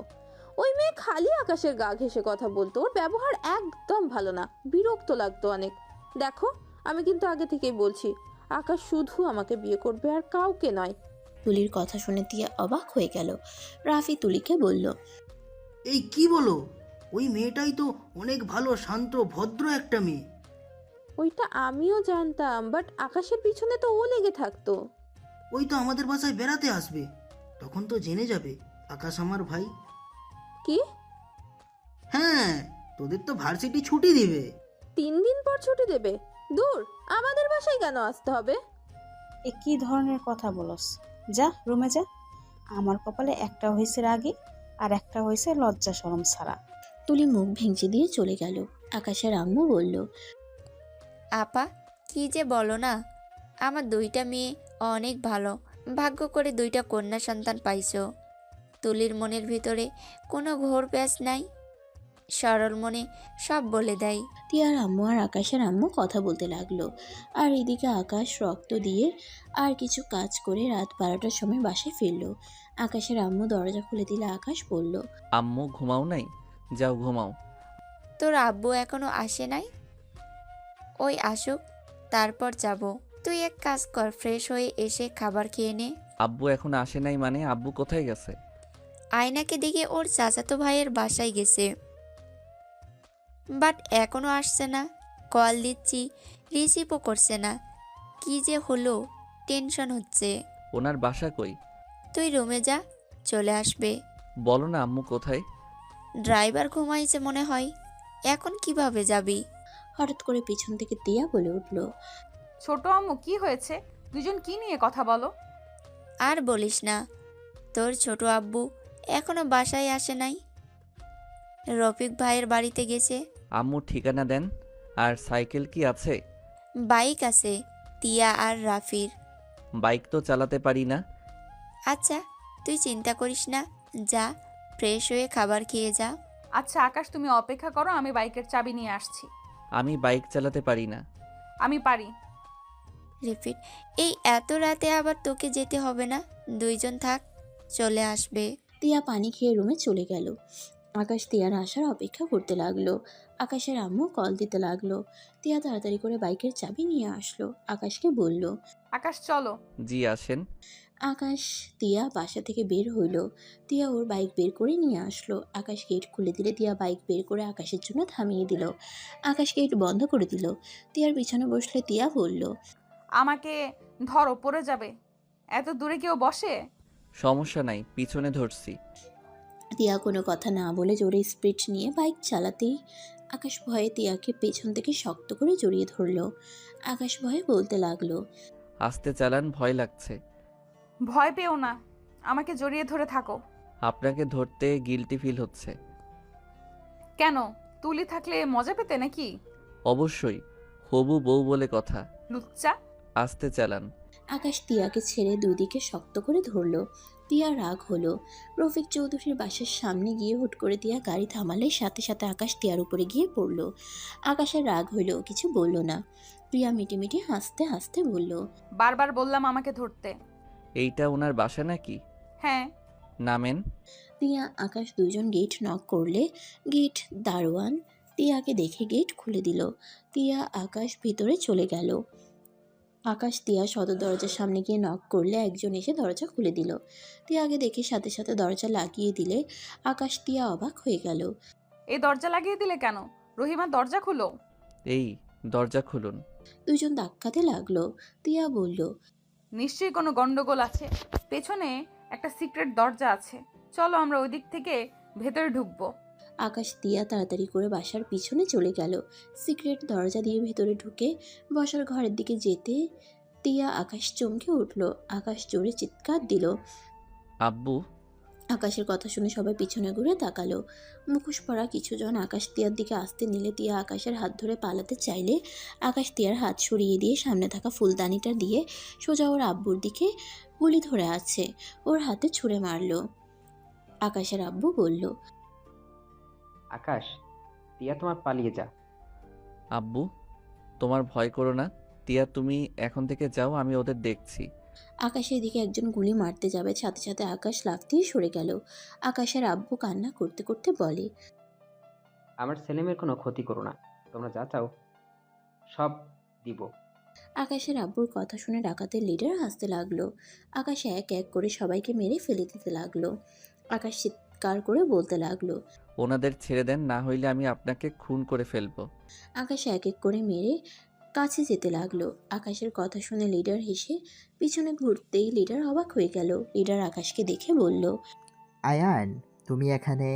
ওই মেয়ে খালি আকাশের গা ঘেঁষে কথা বলতো। ওর ব্যবহার একদম ভালো না, বিরক্ত লাগতো অনেক। দেখো, আমি কিন্তু আগে থেকেই বলছি, আকাশ শুধু আমাকে বিয়ে করবে আর কাউকে নয়। তুলির কথা শুনে তিয়া অবাক হয়ে গেল। রাফি তুলিকে বলল, এই কি বলো? ওই মেয়েটাই তো অনেক ভালো, শান্ত, ভদ্র একটা মেয়ে। ওইটা আমিও জানতাম, বাট আকাশের পিছনে তো ও লেগে থাকতো। ওই তো আমাদের বাসায় বেড়াতে আসবে, তখন তো জেনে যাবে আকাশ আমার ভাই। কি? হ্যাঁ, তোদের তো ভার্সিটি ছুটি দিবে। 3 দিন পর ছুটি দেবে? দূর, আমাদের বাসায় কেন আসতে হবে? এ কি ধরনের কথা বলস? যা রুমে যা। আমার কপালে একটা হয়েছে রাগে, আর একটা হয়েছে লজ্জা শরম ছাড়া। তুলি মুখ ভেঙচি দিয়ে চলে গেল। আকাশের আম্মু বলল, আপা, কি যে বলো না, আমার 2টা মেয়ে অনেক ভালো। ভাগ্য করে 2টা কন্যা সন্তান পাইছো। তুলির মনের ভিতরে কোনো ঘোর প্যাঁচ নাই, সরল মনে সব বলে দেয়। তিয়ার আম্মু আর আকাশের আম্মু কথা বলতে লাগলো। আর এদিকে আকাশ রক্ত দিয়ে আর কিছু কাজ করে রাত 12টার সময় বাসায় ফিরল। আকাশের আম্মু দরজা খুলে দিলে আকাশ বলল, আম্মু ঘুমাও নাই? যাও ঘুমাও। তোর আব্বু এখনো আসে নাই? ওই আসুক, তারপর যাব। তুই এক কাজ কর, ফ্রেশ হয়ে এসে খাবার খেয়ে নে। আব্বু এখন আসে নাই মানে? আব্বু কোথায় গেছে? আয়নাকে দেখে ওর চাচাতো ভাইয়ের বাসায় গেছে, বাট এখনো আসছে না। কল দিচ্ছি, রিসিভও করছে না। কি যে হলো, টেনশন হচ্ছে। ওনার বাসা কই? তুই রুমে যা, চলে আসবে। বলো না আম্মু কোথায়? ড্রাইভার ঘুমাইছে মনে হয়, এখন কিভাবে যাবি? হঠাৎ করে পিছন থেকে তিয়া বলে উঠল, ছোট আম্মু, কি হয়েছে? দুজন কি নিয়ে কথা বলো? আর বলিস না, তোর ছোট আব্বু এখনো বাসায় আসে নাই। রফিক ভাইয়ের বাড়িতে গেছে। আম্মু ঠিকানা দেন। আর সাইকেল কি আছে? বাইক আছে, তিয়া আর রাফির। বাইক তো চালাতে পারি না। আচ্ছা, তুই চিন্তা করিস না, যা ফ্রেশ হয়ে খাবার খেয়ে যা। আচ্ছা আকাশ, তুমি অপেক্ষা করো, আমি বাইকের চাবি নিয়ে আসছি। আমি বাইক চালাতে পারি না। আমি পারি। রিপিট, এই এত রাতে আবার তোকে যেতে হবে না, 2জন থাক, চলে আসবে। তিয়া পানি খেয়ে রুমে চলে গেল। আকাশ তিয়ার আসার অপেক্ষা করতে লাগলো। আকাশের আম্মু কল দিতে লাগলো। তিয়া তাড়াতাড়ি করে বাইকের চাবি নিয়ে আসলো। আকাশকে বলল, আকাশ চলো। জি আসেন। আকাশ তিয়া বাসা থেকে বের হইলো। তিয়া ওর বাইক বের করে নিয়ে আসলো। আকাশ গেট খুলে দিলে তিয়া বাইক বের করে আকাশের জন্য থামিয়ে দিল। আকাশ গেট বন্ধ করে দিল। তিয়ার পিছনে বসলে তিয়া বলল, আমাকে ধরো, পড়ে যাবে। এত দূরে কেউ বসে? সমস্যা নাই, পিছনে ধরছি। তিয়া কোনো কথা না বলে জোরে স্পিড নিয়ে বাইক চালাতেই আকাশ ভয়ে তিয়াকে পেছন থেকে শক্ত করে জড়িয়ে ধরলো। আকাশ ভয়ে বলতে লাগলো, আস্তে চালান, ভয় লাগছে। ভয় পেও না, আমাকে জড়িয়ে ধরে থাকো। আপনাকে ধরতে গিল্টি ফিল হচ্ছে। কেন? তুলি থাকলে মজা পেতে নাকি? অবশ্যই, হবু বউ বলে কথা। লুচ্চা। আস্তে চালান। আকাশ তিয়াকে ছেড়ে দুদিকে শক্ত করে ধরলো। তিয়া রাগ হলো। রফিক চৌধুরীর বাসার সামনে গিয়ে হুট করে তিয়া গাড়ি থামালে সাথে সাথে আকাশ তিয়ার উপরে গিয়ে পড়ল। আকাশের রাগ হইল, কিছু বলল না। প্রিয়া মিটিমিটি হাসতে হাসতে বলল, বারবার বললাম আমাকে ধরতে। এইটা ওনার বাসা নাকি? হ্যাঁ। নামেন। তিয়া আকাশ দুজন গেট নক করলে গেট দারোয়ান তিয়াকে দেখে গেট খুলে দিল। তিয়া আকাশ ভিতরে চলে গেল। আকাশ তিয়া সদর দরজার সামনে গিয়ে নক করলে একজন এসে দরজা খুলে দিল। তিয়াকে দেখে সাথে সাথে দরজা লাগিয়ে দিলে আকাশ তিয়া অবাক হয়ে গেল। এই দরজা লাগিয়ে দিলে কেন? রহিমা দরজা খুলো। এই দরজা খুলুন। দুজন ধাক্কাতে লাগলো। তিয়া বলল, নিশ্চয়ই কোনো গন্ডগোল আছে। পেছনে একটা সিক্রেট দরজা আছে, চলো আমরা ওই দিক থেকে ভেতরে ঢুকবো। আকাশ তিয়া তাড়াতাড়ি করে বাসার পিছনে চলে গেল। সিক্রেট দরজা দিয়ে ভেতরে ঢুকে বসার ঘরের দিকে যেতে তিয়া আকাশ চমকে উঠল। আকাশ জোরে চিৎকার দিল। আব্বু। আকাশের কথা শুনে সবাই পিছনে ঘুরে তাকালো। মুখোশ পরা কিছুজন আকাশ তিয়ার দিকে আসতে নিলে তিয়া আকাশের হাত ধরে পালাতে চাইলে আকাশ তিয়ার হাত সরিয়ে দিয়ে সামনে থাকা ফুলদানিটা দিয়ে সোজা ওর আব্বুর দিকে গুলি ধরে আছে, ওর হাতে ছুঁড়ে মারল। আকাশের আব্বু বলল, আকাশ, তিয়া তোমার পালিয়ে যা। আব্বু তোমার ভয় করো না। তিয়া তুমি এখন থেকে যাও, আমি ওদের দেখছি। আকাশের দিকে একজন গুলি মারতে যাবে, সাথে সাথে আকাশ লাফ দিয়ে সরে গেল। আকাশের আব্বু কান্না করতে করতে বলে, আমার ছেলেমেয়ের কোনো ক্ষতি করো না, তোমরা যা চাও সব দিব। আকাশের আব্বুর কথা শুনে ডাকাতের লিডার হাসতে লাগলো। আকাশ এক এক করে সবাইকে মেরে ফেলে দিতে লাগলো। আকাশ চিৎকার করে বলতে লাগলো, ওনাদের ছেড়ে দেন, না হইলে আমি আপনাকে খুন করে ফেলবো। আকাশ এক এক করে মেরে কাছে যেতে লাগলো। আকাশের কথা শুনে লিডার হেসে পিছনে ঘুরতেই লিডার অবাক হয়ে গেল। লিডার আকাশকে দেখে বলল, আয়ান, তুমি এখানে?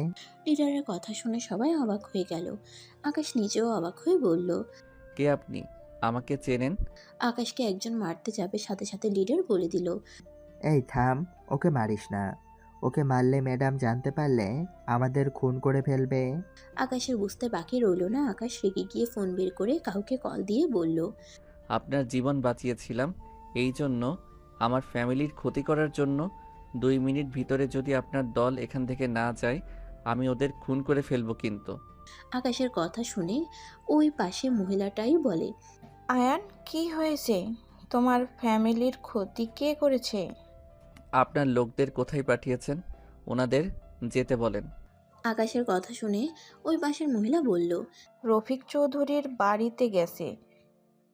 লিডারের কথা শুনে সবাই অবাক হয়ে গেল। আকাশ নিজেও অবাক হয়ে বলল, কে আপনি? আমাকে চেনেন? আকাশকে একজন মারতে যাবে, সাথে সাথে লিডার বলে দিল, এই থাম, ওকে মারিস না। ওকে মারলে ম্যাডাম জানতে পারলে আমাদের খুন করে ফেলবে। আকাশের বুঝতে বাকি রইল না। আকাশ রেগে গিয়ে ফোন বের করে কাউকে কল দিয়ে বলল, আপনার জীবন বাঁচিয়েছিলাম, এই জন্য আমার ফ্যামিলির ক্ষতি করার জন্য 2 মিনিট ভিতরে যদি আপনার দল এখান থেকে না যায় আমি ওদের খুন করে ফেলবো কিন্তু। আকাশের কথা শুনে ওই পাশে মহিলাটাই বলে, আয়ান, কি হয়েছে? তোমার ফ্যামিলির ক্ষতি কে করেছে? আপনার লোকদের কোথায় পাঠিয়েছেন? ওনাদের যেতে বলেন। আকাশের কথা শুনে ওই পাশের মহিলা বলল, রফিক চৌধুরীর বাড়িতে গেছে।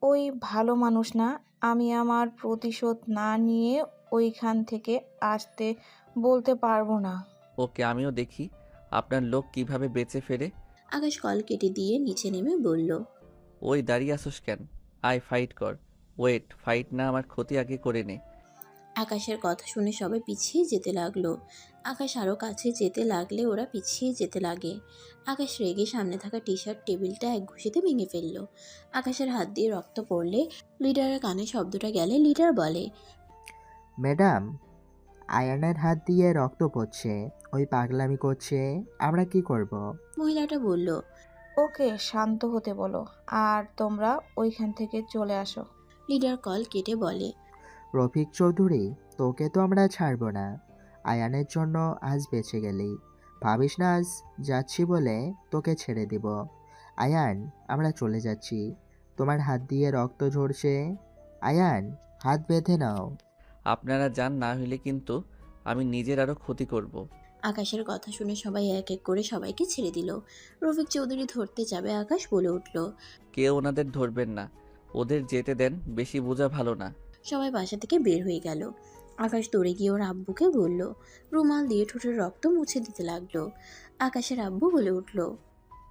ওই ভালো মানুষ না। আমি আমার প্রতিশোধ না নিয়ে ওইখান থেকে আসতে বলতে পারবো না। ওকে, আমিও দেখি আপনার লোক কিভাবে বেঁচে ফেরে। আকাশ কল কেটে দিয়ে নিচে নেমে বলল, ওই দাঁড়িয়ে আসোস কেন? আয় ফাইট কর। ওয়েট, ফাইট না, আমার ক্ষতি আগে করে নে। আকাশের কথা শুনে সবাই পিছিয়ে যেতে লাগলো। আকাশ আরও কাছে যেতে লাগলে ওরা পিছিয়ে যেতে লাগে। আকাশ রেগে সামনে থাকা টি শার্ট টেবিলটা এক ঘুষিতে ভেঙে ফেলল। আকাশের হাত দিয়ে রক্ত পড়লে লিডারের কানে শব্দটা গেলে লিডার বলে, ম্যাডাম, আয়ানের হাত দিয়ে রক্ত পড়ছে, ওই পাগলামি করছে, আমরা কি করব? মহিলাটা বলল, ওকে শান্ত হতে বলো আর তোমরা ওইখান থেকে চলে আসো। লিডার কল কেটে বলে, রফিক চৌধুরী, তোকে তো আমরা ছাড়বো না। আয়ানের জন্য আজ বেঁচে গেলি, ভাবিস না আজ যাচ্ছি বলে তোকে ছেড়ে দিব। আয়ান, আমরা চলে যাচ্ছি, তোমার হাত দিয়ে রক্ত ঝরছে। আয়ান, হাত বেঁধে নাও। আপনারা যান, না হইলে কিন্তু আমি নিজের আরও ক্ষতি করব। আকাশের কথা শুনে সবাই এক এক করে সবাইকে ছেড়ে দিল। রফিক চৌধুরী ধরতে যাবে, আকাশ বলে উঠল, কেউ ওনাদের ধরবেন না, ওদের যেতে দেন, বেশি বোঝা ভালো না। সবাই বাসা থেকে বের হয়ে গেল। আকাশ দৌড়ে গিয়ে ওর আব্বুকে বলল, রুমাল দিয়ে ঠোঁটের রক্ত মুছে দিতে লাগলো। আকাশের আব্বু বলে উঠল,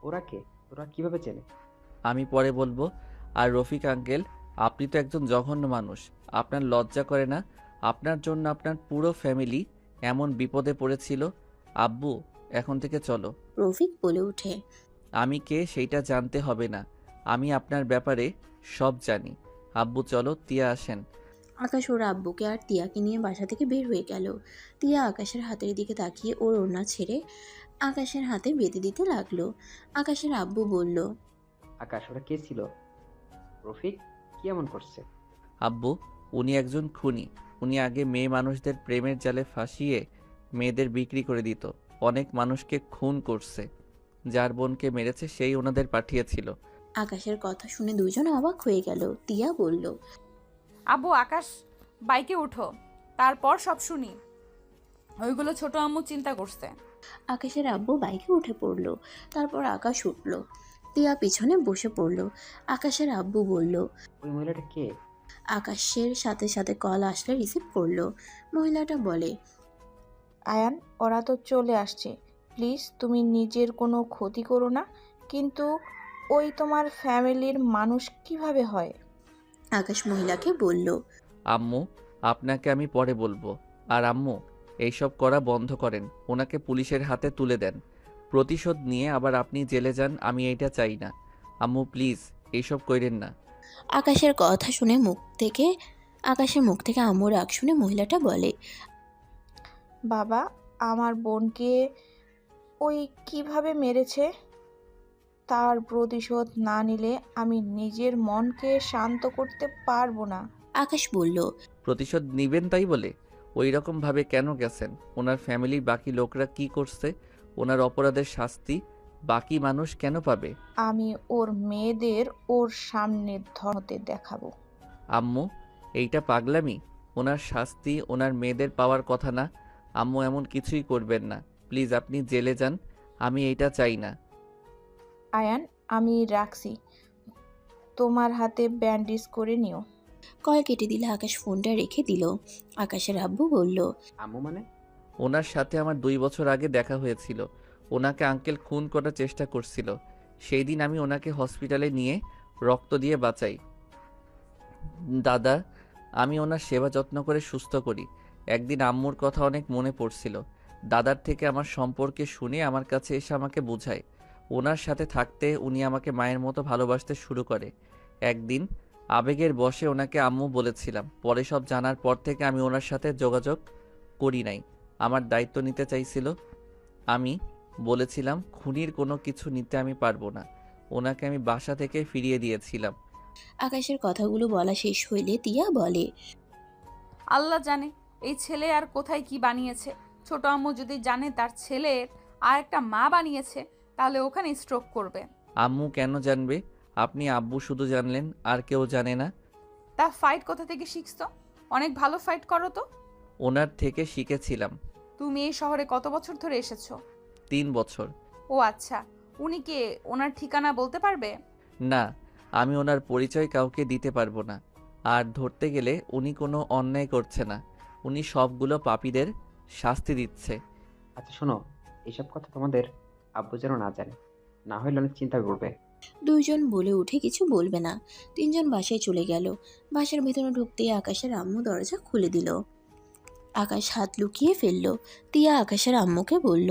ওরা কে? ওরা কিভাবে চেনে? আমি পরে বলবো। আর রফিক আঙ্কেল, আপনি তো একজন জঘন্য মানুষ, আপনার লজ্জা করে না? আপনার জন্য আপনার পুরো ফ্যামিলি এমন বিপদে পড়েছিল। আব্বু, এখন থেকে চলো। রফিক বলে উঠে, আমি কে সেইটা জানতে হবে না, আমি আপনার ব্যাপারে সব জানি। আব্বু চলো, তিয়া আসেন। আকাশ ওর আব্বুকে আর তিয়াকে নিয়ে বাসা থেকে বের হয়ে গেল। তিয়া আকাশের হাতের দিকে তাকিয়ে ওর ওড়না ছেড়ে আকাশের হাতে বেঁধে দিতে লাগলো। আকাশের আব্বু বলল, আকাশ, ওরা কে ছিল? রফিক কি এমন করছে? আব্বু, উনি একজন খুনি। উনি আগে মেয়ে মানুষদের প্রেমের জালে ফাঁসিয়ে মেয়েদের বিক্রি করে দিত। অনেক মানুষকে খুন করছে। যার বোনকে মেরেছে সেই ওনাদের পাঠিয়েছিল। আকাশের কথা শুনে দুজন অবাক হয়ে গেল। তিয়া বলল, আব্বু আকাশ বাইকে উঠো, তারপর সব শুনি। ওইগুলো ছোট আম্মু চিন্তা করছে। আকাশের আব্বু বাইকে উঠে পড়ল। তারপর আকাশ উঠল। তিয়া পিছনে বসে পড়ল। আকাশের আব্বু বলল, ওই মহিলাটা কে? আকাশের সাথে সাথে কল আসলে রিসিভ করলো। মহিলাটা বলে, আয়ান, ওরা তো চলে আসছে, প্লিজ তুমি নিজের কোনো ক্ষতি করো না। কিন্তু ওই তোমার ফ্যামিলির মানুষ কিভাবে হয়? আকাশ মহিলাকে বলল, আম্মু, আপনাকে আমি পরে বলবো। আর আম্মু, এইসব করা বন্ধ করেন। ওনাকে পুলিশের হাতে তুলে দেন। প্রতিশোধ নিয়ে আবার আপনি জেলে যান, আমি এইটা চাই না। আম্মু প্লিজ, এইসব কইরেন না। আকাশের কথা শুনে আকাশের মুখ থেকে আম্মুর রাগ শুনে মহিলাটা বলে, বাবা, আমার বোনকে ওই কিভাবে মেরেছে, তার প্রতিশোধ না নিলে আমি নিজের মনকে শান্ত করতে পারবো না। আকাশ বলল, প্রতিশোধ নিবেন তাই বলে ওই রকম ভাবে কেন গেছেন? ওনার ফ্যামিলির বাকি লোকরা কি করছে? ওনার অপরাধের শাস্তি বাকি মানুষ কেন পাবে? আমি ওর মেয়েদের ওর সামনে ধরতে দেখাবো। আম্মু, এইটা পাগলামি। ওনার শাস্তি ওনার মেয়েদের পাওয়ার কথা না। আম্মু এমন কিছুই করবেন না। প্লিজ আপনি জেলে যান, আমি এইটা চাই না। আয়ান, আমি রাখছি, তোমার হাতে ব্যান্ডেজ করে নিও। কল কেটে দিলে আকাশ ফোনটা রেখে দিল। আকাশের আব্বু বলল, আম্মু মানে? ওনার সাথে আমার 2 বছর আগে দেখা হয়েছিল। ওনাকে আঙ্কেল খুন করার চেষ্টা করছিল। সেই দিন আমি ওনাকে হসপিটালে নিয়ে রক্ত দিয়ে বাঁচাই। দাদা, আমি ওনার সেবা যত্ন করে সুস্থ করি। একদিন আম্মুর কথা অনেক মনে পড়ছিল। দাদার থেকে আমার সম্পর্কে শুনে আমার কাছে এসে আমাকে বোঝায়। ওনার সাথে থাকতে উনি আমাকে মায়ের মতো ভালোবাসতে শুরু করে। একদিন আবেগের বশে ওনাকে আম্মু বলেছিলাম। পরে সব জানার পর থেকে আমি ওনার সাথে যোগাযোগ করি নাই। আমার দায়িত্ব নিতে চাইছিল। আমি বলেছিলাম খুনির কোনো কিছু নিতে আমি পারবো না। ওনাকে আমি বাসা থেকে ফিরিয়ে দিয়েছিলাম। আকাশের কথাগুলো বলা শেষ হইলে তিয়া বলে, আল্লাহ জানে এই ছেলে আর কোথায় কি বানিয়েছে। ছোট আম্মু যদি জানে তার ছেলের আর একটা মা বানিয়েছে, তাহলে ওখানে স্ট্রোক করবে। আম্মু কেন জানবে? আপনি আব্বু শুধু জানলেন, আর কেউ জানে না? তা ফাইট কোথা থেকে শিখছো? অনেক ভালো ফাইট করো তো। ওনার থেকে শিখেছিলাম। তুমি এই শহরে কত বছর ধরে এসেছো? 3 বছর। ও আচ্ছা, উনি কে? ওনার ঠিকানা বলতে পারবে? না, আমি ওনার পরিচয় কাউকে দিতে পারবো না। আর ধরতে গেলে উনি কোনো অন্যায় করছে না। উনি সবগুলো পাপীদের শাস্তি দিচ্ছে। আচ্ছা শোনো, এইসব কথা তোমাদের আব্বু যেন না জানে, না হলে অনেক চিন্তা করবে। দুইজন বলে উঠে কিছু বলবে না। তিনজন বাসায় চলে গেল। বাসার ভিতরে ঢুকতেই আকাশের আম্মু দরজা খুলে দিল। আকাশ হাত লুকিয়ে ফেলল। তিয়া আকাশের আম্মুকে বলল,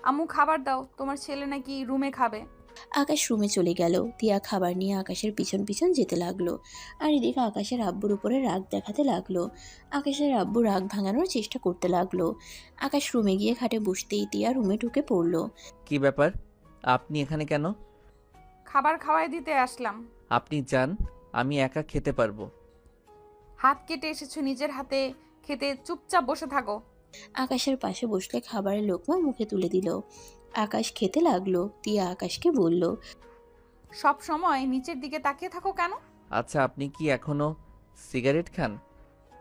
আম্মু খাবার দাও, তোমার ছেলে নাকি রুমে খাবে। আকাশ রুমে চলে গেল। তিয়া খাবার নিয়ে আকাশের পিছন পিছন যেতে লাগলো। আর এদিকে আকাশের আব্বুর উপরে রাগ দেখাতে লাগলো। আকাশের আব্বু রাগ ভাঙানোর চেষ্টা করতে লাগলো। আকাশ রুমে গিয়ে খাটে বসতেই তিয়া রুমে ঢুকে পড়ল। কি ব্যাপার? আপনি এখানে কেন? খাবার খাওয়াই দিতে আসলাম। আপনি যান, আমি একা খেতে পারবো। হাত কেটে এসেছো, নিজের হাতে খেতে চুপচাপ বসে থাকো। আকাশের পাশে বসলে খাবারের লোকমা মুখে তুলে দিল। আকাশ খেতে লাগলো। তিয়া আকাশকে বলল, সব সময় নিচের দিকে তাকিয়ে থাকো কেন? আচ্ছা, আপনি কি এখনো সিগারেট খান?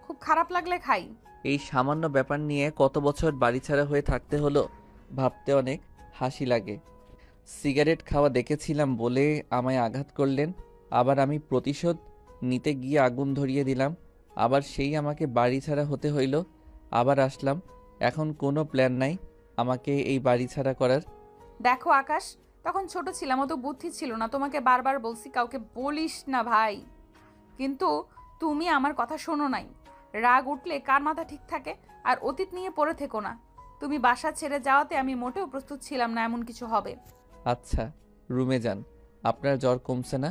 খুব খারাপ লাগলে খাই। এই সামান্য ব্যাপার নিয়ে কত বছর বাড়িছাড়া হয়ে থাকতে হলো, ভাবতে অনেক হাসি লাগে। সিগারেট খাওয়া দেখেছিলাম বলে আমায় আঘাত করলেন। আবার আমি প্রতিশোধ নিতে গিয়ে আগুন ধরিয়ে দিলাম। আবার সেই আমাকে বাড়ি ছাড়া হতে হইল। আবার আসলাম। এখন কোনো প্ল্যান নাই আমাকে এই বাড়ি ছাড়া করার। দেখো আকাশ, তখন ছোট ছিলাম, অত বুদ্ধি ছিল না। তোমাকে বারবার বলছি কাউকে বলিস না ভাই, কিন্তু তুমি আমার কথা শোনো নাই। রাগ উঠলে কার মাথা ঠিক থাকে? আর অতীত নিয়ে পড়ে থেকো না। তুমি বাসা ছেড়ে যাওয়াতে আমি মোটেও প্রস্তুত ছিলাম না এমন কিছু হবে। আচ্ছা, রুমে যান। আপনার জ্বর কমছে না?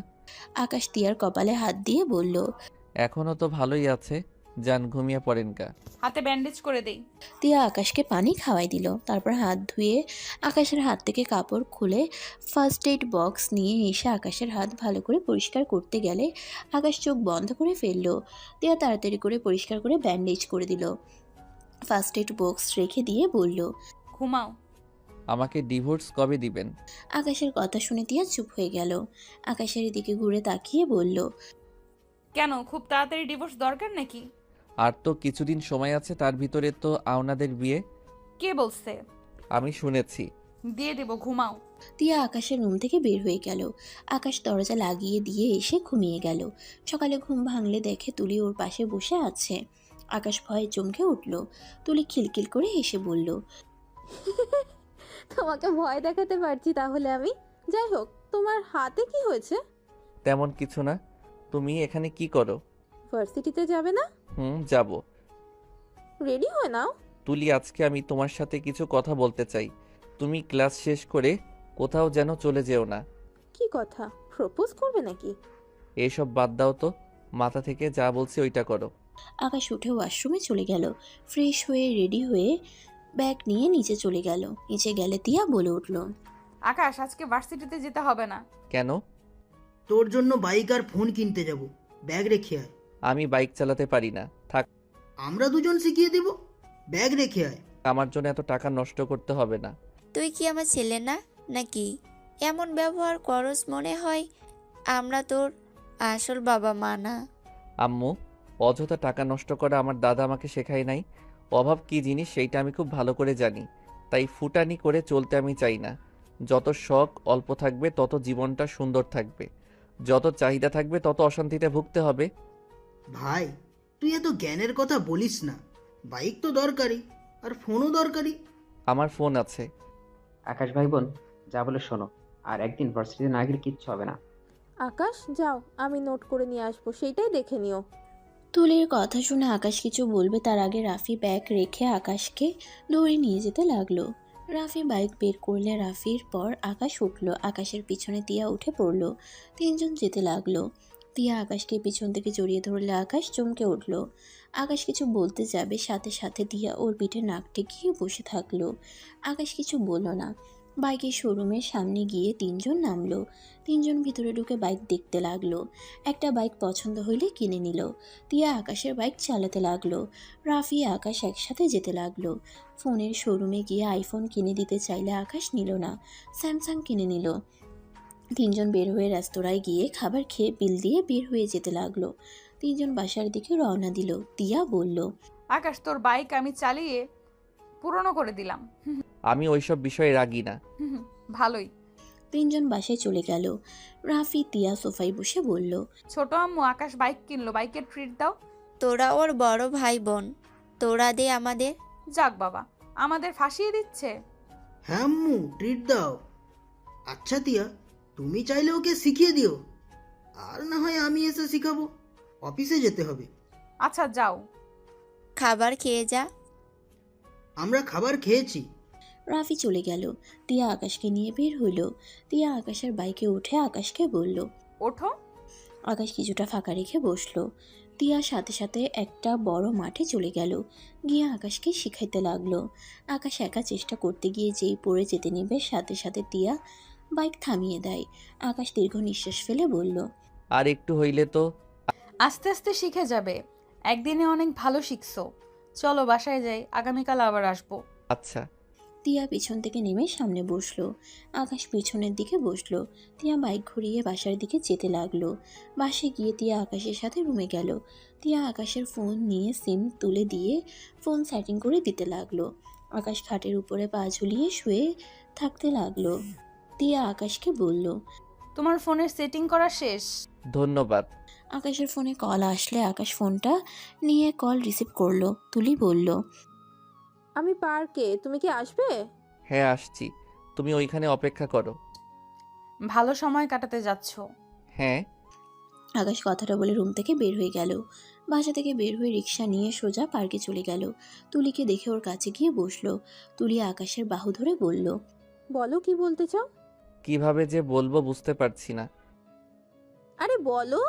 আকাশ তিয়ার কপালে হাত দিয়ে বলল, এখনও তো ভালোই আছে। যান ঘুমিয়ে পড়েন গা। হাতে ব্যান্ডেজ করে দেই। তিয়া আকাশকে পানি খাওয়াই দিল, তারপর হাত ধুয়ে আকাশের হাত থেকে কাপড় খুলে ফার্স্ট এইড বক্স নিয়ে এসে আকাশের হাত ভালো করে পরিষ্কার করতে গেলে আকাশ চোখ বন্ধ করে ফেললো। তিয়া তাড়াতাড়ি করে পরিষ্কার করে ব্যান্ডেজ করে দিল, ফার্স্ট এইড বক্স রেখে দিয়ে বলল, ঘুমাও। আমাকে ডিভোর্স কবে দিবেন? আকাশের কথা শুনে তিয়া চুপ হয়ে গেল। আকাশের দিকে ঘুরে তাকিয়ে বলল, কেন, খুব তাড়াতাড়ি ডিভোর্স দরকার নাকি? আর তো কিছুদিন সময় আছে, তার ভিতরে তো আওনাদের বিয়ে। কে বলছে? আমি শুনেছি। দিয়ে দেব, ঘুমাও। তিয়া আকাশের রুম থেকে বের হয়ে গেল। আকাশ দরজা লাগিয়ে দিয়ে এসে ঘুমিয়ে গেল। সকালে ঘুম ভাঙলে দেখে তুলি ওর পাশে বসে আছে। আকাশ ভয়ে চমকে উঠল। তুলি খিলখিল করে এসে বলল, তোমাকে ভয় দেখাতে পারছি তাহলে আমি? যাই হোক, তোমার হাতে কি হয়েছে? তেমন কিছু না। তুমি এখানে কি করো? ভার্সিটিতে যাবে না? যাব। রেডি হয়ে নাও। তুলি, আজকে আমি তোমার সাথে কিছু কথা বলতে চাই। তুমি ক্লাস শেষ করে কোথাও যেন চলে যেও না। কি কথা, প্রপোজ করবে নাকি? এইসব বাদ দাও তো, মাথা থেকে যা বলছি ওইটা করো। আকাশ উঠে ওয়াশরুমে চলে গেল। ফ্রেশ হয়ে রেডি হয়ে ব্যাগ নিয়ে নিচে চলে গেল। নিচে গেলে তিয়া বলে উঠল, আকাশ, আজকে ভার্সিটিতে যেতে হবে না। কেন? তোর জন্য বাইক আর ফোন কিনতে যাব, ব্যাগ রেখে আয়। আমি বাইক চালাতে পারি না, থাক। আমরা দুজন শিখিয়ে দেব, ব্যাগ রেখে আয়। আমার জন্য এত টাকা নষ্ট করতে হবে না। তুই কি আমার ছেলে না নাকি? এমন ব্যবহার করস মনে হয় আমরা তোর আসল বাবা মা না। আম্মু, অযথা টাকা নষ্ট করা আমার দাদা আমাকে শেখায় নাই। অভাব কি জিনিস সেইটা আমি খুব ভালো করে জানি। তাই ফুটানি করে চলতে আমি চাই না। যত শখ অল্প থাকবে তত জীবনটা সুন্দর থাকবে, যত চাহিদা থাকবে তত অশান্তিতে ভুগতে হবে। ভাই, তুই এত জ্ঞানের কথা বলিস না। বাইক তো দরকারি, আর ফোনও দরকারি। আমার ফোন আছে। আকাশ ভাই বোন, যা বলে শোনো, আর একদিন ভার্সিটিতে না গেলে কিচ্ছু হবে না। আকাশ, যাও, আমি নোট করে নিয়ে আসবো, সেইটাই দেখে নিও। তুলির কথা শুনে আকাশ কিছু বলবে তার আগে রাফি ব্যাগ রেখে আকাশকে দৌড়ে নিয়ে যেতে লাগলো। রাফি বাইক বের করলে রাফির পর আকাশ উঠল। আকাশের পিছনে তিয়া উঠে পড়ল। তিনজন যেতে লাগলো। তিয়া আকাশকে পিছন থেকে জড়িয়ে ধরলে আকাশ চমকে উঠল। আকাশ কিছু বলতে যাবে, সাথে সাথে তিয়া ওর পিঠে নাক টেকিয়ে বসে থাকলো। আকাশ কিছু বলল না। বাইকের শোরুমের সামনে গিয়ে তিনজন নামলো। তিনজন ভিতরে ঢুকে বাইক দেখতে লাগলো। একটা বাইক পছন্দ হইলে কিনে নিল। তিয়া আকাশের বাইক চালাতে লাগলো। রাফি আকাশ একসাথে যেতে লাগলো। ফোনের শোরুমে গিয়ে আইফোন কিনে দিতে চাইলে আকাশ নিল না, স্যামসাং কিনে নিল। তিনজন বের হয়ে রেস্তোরাঁয় গিয়ে খাবার খেয়ে বিল দিয়ে বের হয়ে যেতে লাগলো। তিনজন বাসার দিকে রওনা দিল। তিয়া বলল, আকাশ, তোর বাইক আমি চালিয়ে পুরনো করে দিলাম। আমি ওইসব বিষয়ে রাগি না। ভালোই। তিনজন বাসায় চলে গেল। রাফি তিয়া সোফায় বসে বলল, ছোট আম্মু আকাশ বাইক কিনলো, বাইকের ট্রিট দাও। তোরা ওর বড় ভাই বোন, তোরা দে আমাদের। যাক বাবা, আমাদের ফাঁসিয়ে দিচ্ছে। হ্যাঁ আম্মু, ট্রিট দাও। আচ্ছা তিয়া, তুমি চাইলে ওকে শিখিয়ে দিও, আর না হয় আমি এসে শিখাবো। অফিসে যেতে হবে। আচ্ছা, যাও। খাবার খেয়ে যা। আমরা খাবার খেয়েছি। রাফি চলে গেল। তিয়া আকাশকে নিয়ে বের হইল। তিয়া আকাশের বাইকে উঠে আকাশকে বলল, ওঠো। আকাশ কিছুটা ফাঁকা রেখে বসলো। তিয়া সাথে সাথে একটা বড় মাঠে চলে গেল। গিয়ে আকাশকে শিখাইতে লাগলো। আকাশ একা চেষ্টা করতে গিয়ে যেই পড়ে যেতে নেবে, সাথে সাথে তিয়া বাইক থামিয়ে দেয়। আকাশ দীর্ঘ নিঃশ্বাস ফেলে বলল, আর একটু হইলে তো। আস্তে আস্তে শিখে যাবে, একদিনে অনেক ভালো শিখছো। চলো বাসায় যাই, আগামীকাল আবার আসবো। আচ্ছা। তিয়া পিছন থেকে নেমে সামনে বসলো। আকাশ পিছনের দিকে বসলো। তিয়া বাইক ঘুরিয়ে বাসার দিকে যেতে লাগলো। বাসে গিয়ে তিয়া আকাশের সাথে রুমে গেল। তিয়া আকাশের ফোন নিয়ে সিম তুলে দিয়ে ফোন সেটিং করে দিতে লাগলো। আকাশ খাটের উপরে পা ঝুলিয়ে শুয়ে থাকতে লাগলো। তিয়া আকাশকে বলল, তোমার ফোনের সেটিং করা শেষ। ধন্যবাদ। আকাশের ফোনে কল আসলে আকাশ ফোনটা নিয়ে কল রিসিভ করলো। তুলি বলল, আমি পার্কে, তুমি কি আসবে? হ্যাঁ আসছি, তুমি ওইখানে অপেক্ষা করো। ভালো সময় কাটাতে যাচ্ছ। হ্যাঁ। আকাশ কথাটা বলে রুম থেকে বের হয়ে গেল। বাসা থেকে বের হয়ে রিক্সা নিয়ে সোজা পার্কে চলে গেল। তুলিকে দেখে ওর কাছে গিয়ে বসলো। তুলি আকাশের বাহু ধরে বলল, বলো, কি বলতে চাও? কিভাবে যে বলবো বুঝতে পারছি না। আরে বলো।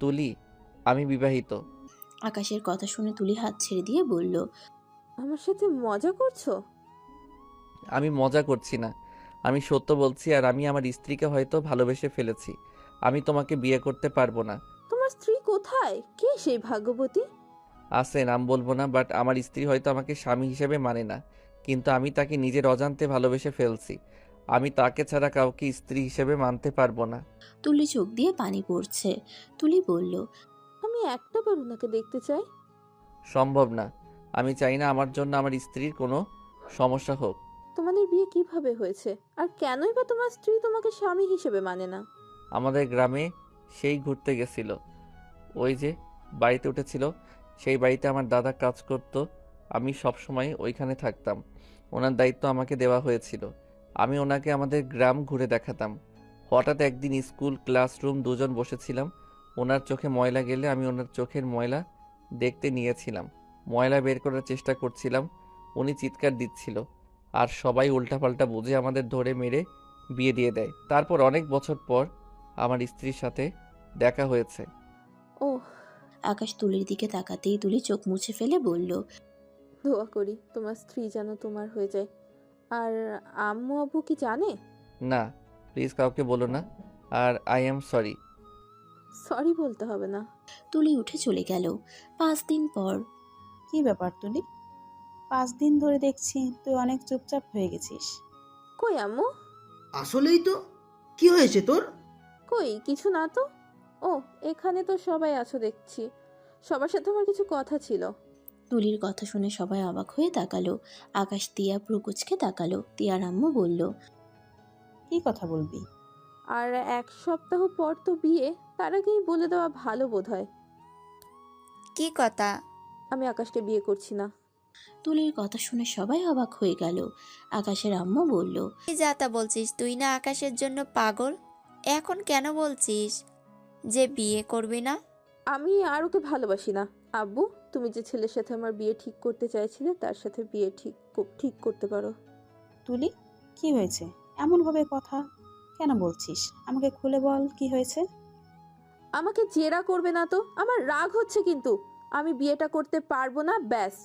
তুলি, আমি বিবাহিত। আকাশের কথা শুনে তুলি হাত ছেড়ে দিয়ে বলল, আমার সাথে মজা করছো? আমি মজা করছি না, আমি সত্য বলছি। আর আমি আমার স্ত্রীকে হয়তো ভালোবেসে ফেলেছি। আমি তোমাকে বিয়ে করতে পারবো না। তোমার স্ত্রী কোথায়? কে সেই ভাগ্যবতী? আছে, নাম বলবো না, বাট আমার স্ত্রী হয়তো আমাকে স্বামী হিসেবে মানে না, কিন্তু আমি তাকে নিজের অজান্তে ভালোবেসে ফেলছি। আমি তাকে ছাড়া কাউকে স্ত্রী হিসেবে মানতে পারবো না। তুলি চোখ দিয়ে পানি পড়ছে। তুলি বলল, আমি একটাবার ওনাকে দেখতে চাই। সম্ভব না। আমি চাই না আমার জন্য আমার স্ত্রীর কোনো সমস্যা হোক। তোমাদের বিয়ে কিভাবে হয়েছে? আর কেনই বা তোমার স্ত্রী তোমাকে স্বামী হিসেবে মানে না? আমাদের গ্রামে সেই ঘুরতে গেছিল, ওই যে বাড়িতে উঠেছিল, সেই বাড়িতে আমার দাদা কাজ করত। আমি সব সময় ওইখানে থাকতাম, ওনার দায়িত্ব আমাকে দেওয়া হয়েছিল। আমি ওনাকে আমাদের গ্রাম ঘুরে দেখাতাম। হঠাৎ একদিন স্কুল ক্লাসরুম দুজন বসেছিলাম, ওনার চোখে ময়লা গেলে আমি ওনার চোখের ময়লা দেখতে নিয়েছিলাম। ময়লা বের করার চেষ্টা করছিলাম, উনি চিৎকার দিচ্ছিল, আর সবাই উল্টাপাল্টা বুঝে আমাদের ধরে মেরে বিয়ে দিয়ে দেয়। তারপর অনেক বছর পর আমার স্ত্রীর সাথে দেখা হয়েছে। ওহ, আকাশ তুলির দিকে তাকাতেই তুলি চোখ মুছে ফেলে বলল, দোয়া করি তোমার স্ত্রী যেন তোমার হয়ে যায়। আর আম্মু আব্বু কি জানে? না, প্লিজ কাউকে বলো না। আর আই অ্যাম সরি। সরি বলতে হবে না। তুলি উঠে চলে গেল। 5 দিন পর। কি ব্যাপার তুলি? 5 দিন ধরে দেখছি তুই অনেক চুপচাপ হয়ে গেছিস। কই আম্মু? আসলেই তো, কি হয়েছে তোর? কই কিছু না তো। ও, এখানে তো সবাই আছো দেখছি। সবার সাথে আমার কিছু কথা ছিল। তুলির কথা শুনে সবাই অবাক হয়ে তাকালো। আকাশ তিয়া প্রকুচকে তাকালো। তিয়ার আম্মু বলল, কি কথা বলবি? আর 1 সপ্তাহ পর তো বিয়ে, তার আগেই বলে দেওয়া ভালো বোধ হয়। কি কথা? আমি আকাশকে বিয়ে করছি না। তুলির কথা শুনে সবাই অবাক হয়ে গেল। আকাশের আম্মু বলল, তুই যা তা বলছিস, তুই না আকাশের জন্য পাগল? এখন কেন বলছিস যে বিয়ে করবি না? আমি আর ওকে ভালোবাসি না। আব্বু, তুমি যে ছেলের সাথে আমার বিয়ে ঠিক করতে চাইছিলে তার সাথে বিয়ে ঠিক করতে পারো। তুলি, কি হয়েছে? এমনভাবে কথা কেন বলছিস? আমাকে খুলে বল, কি হয়েছে? আমাকে জেরা করবে না তো। আমার রাগ হচ্ছে কিন্তু। আমি বিয়েটা করতে পারবো না, ব্যাস।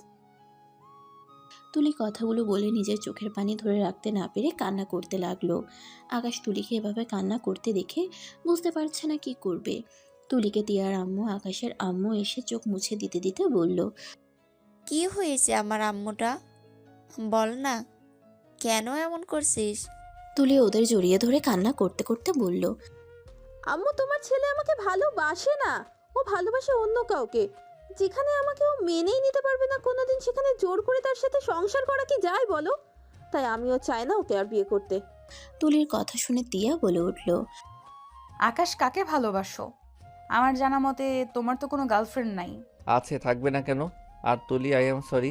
তুলি কথাগুলো বলে নিজের চোখের পানি ধরে রাখতে না পেরে কান্না করতে লাগলো। আকাশ তুলিকে এভাবে কান্না করতে দেখে বুঝতে পারছে না কি করবে। তুলিকে তিয়ার আম্মু আকাশের আম্মু এসে চোখ মুছে দিতে দিতে বলল, কি হয়েছে আমার আম্মুটা? বল না, কেন এমন করছিস? তুলি ওদের জড়িয়ে ধরে কান্না করতে করতে বলল, আম্মু, তোমার ছেলে আমাকে ভালোবাসে না। ও ভালোবাসে অন্য কাউকে। যেখানে আমাকে ও মেনেই নিতে পারবে না কোনোদিন, সেখানে জোর করে তার সাথে সংসার করা কি যায় বলো? তাই আমিও চাই না ওকে আর বিয়ে করতে। তুলির কথা শুনে তিয়া বলে উঠল, আকাশ কাকে ভালোবাসো? আমার জানা মতে তোমার তো কোনো গার্লফ্রেন্ড নাই। আছে, থাকবে না কেন? আর তুলি, আই অ্যাম সরি,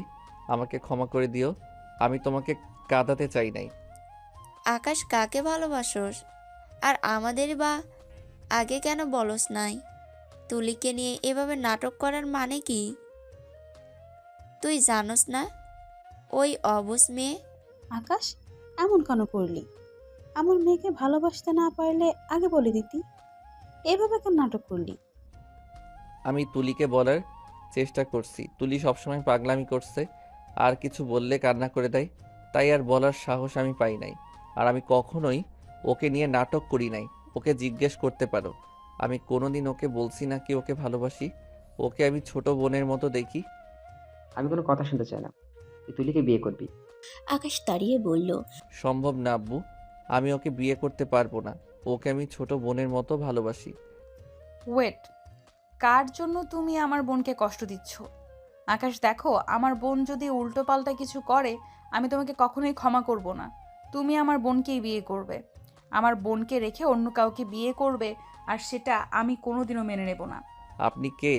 আমাকে ক্ষমা করে দিও। আমি তোমাকে কাঁদাতে চাই নাই। আকাশ কাকে ভালোবাসোস? আর আমাদের বা আগে কেন বলস নাই? তুলিকে নিয়ে এভাবে নাটক করার মানে কি? তুই জানোস না ওই অবুঝ মেয়ে? আকাশ, এমন কেন করলি? আমার মেয়েকে ভালোবাসতে না পারলে আগে বলে দিতি। এভাবে কেন নাটক করলি? আমি তুলিকে বলার চেষ্টা করছি, তুলি সবসময় পাগলামি করছে, আর কিছু বললে কান্না করে দেয়, তাই আর বলার সাহস আমি পাই নাই। আর আমি কখনোই ওকে নিয়ে নাটক করি নাই। ওকে জিজ্ঞেস করতে পারো, আমি কোনোদিন ওকে বলছি না কি ওকে ভালোবাসি। ওকে আমি ছোট বোনের মতো দেখি। আমি কোনো কথা শুনতে চাই না, তুই তুলিকে বিয়ে করবি। আকাশ দাঁড়িয়ে বলল, সম্ভব না আব্বু, আমি ওকে বিয়ে করতে পারবো না। ওকে আমি ছোট বোনের মতো ভালোবাসি। ওয়েট, কার জন্য তুমি আমার বোনকে কষ্ট দিচ্ছ? আকাশ দেখো, আমার বোন যদি উল্টোপাল্টা কিছু করে আমি তোমাকে কখনোই ক্ষমা করব না। তুমি আমার বোনকেই বিয়ে করবে, আমার বোনকে রেখে অন্য কাউকে বিয়ে করবে, আর সেটা আমি কোনোদিনও মেনে নেব না। আপনি কে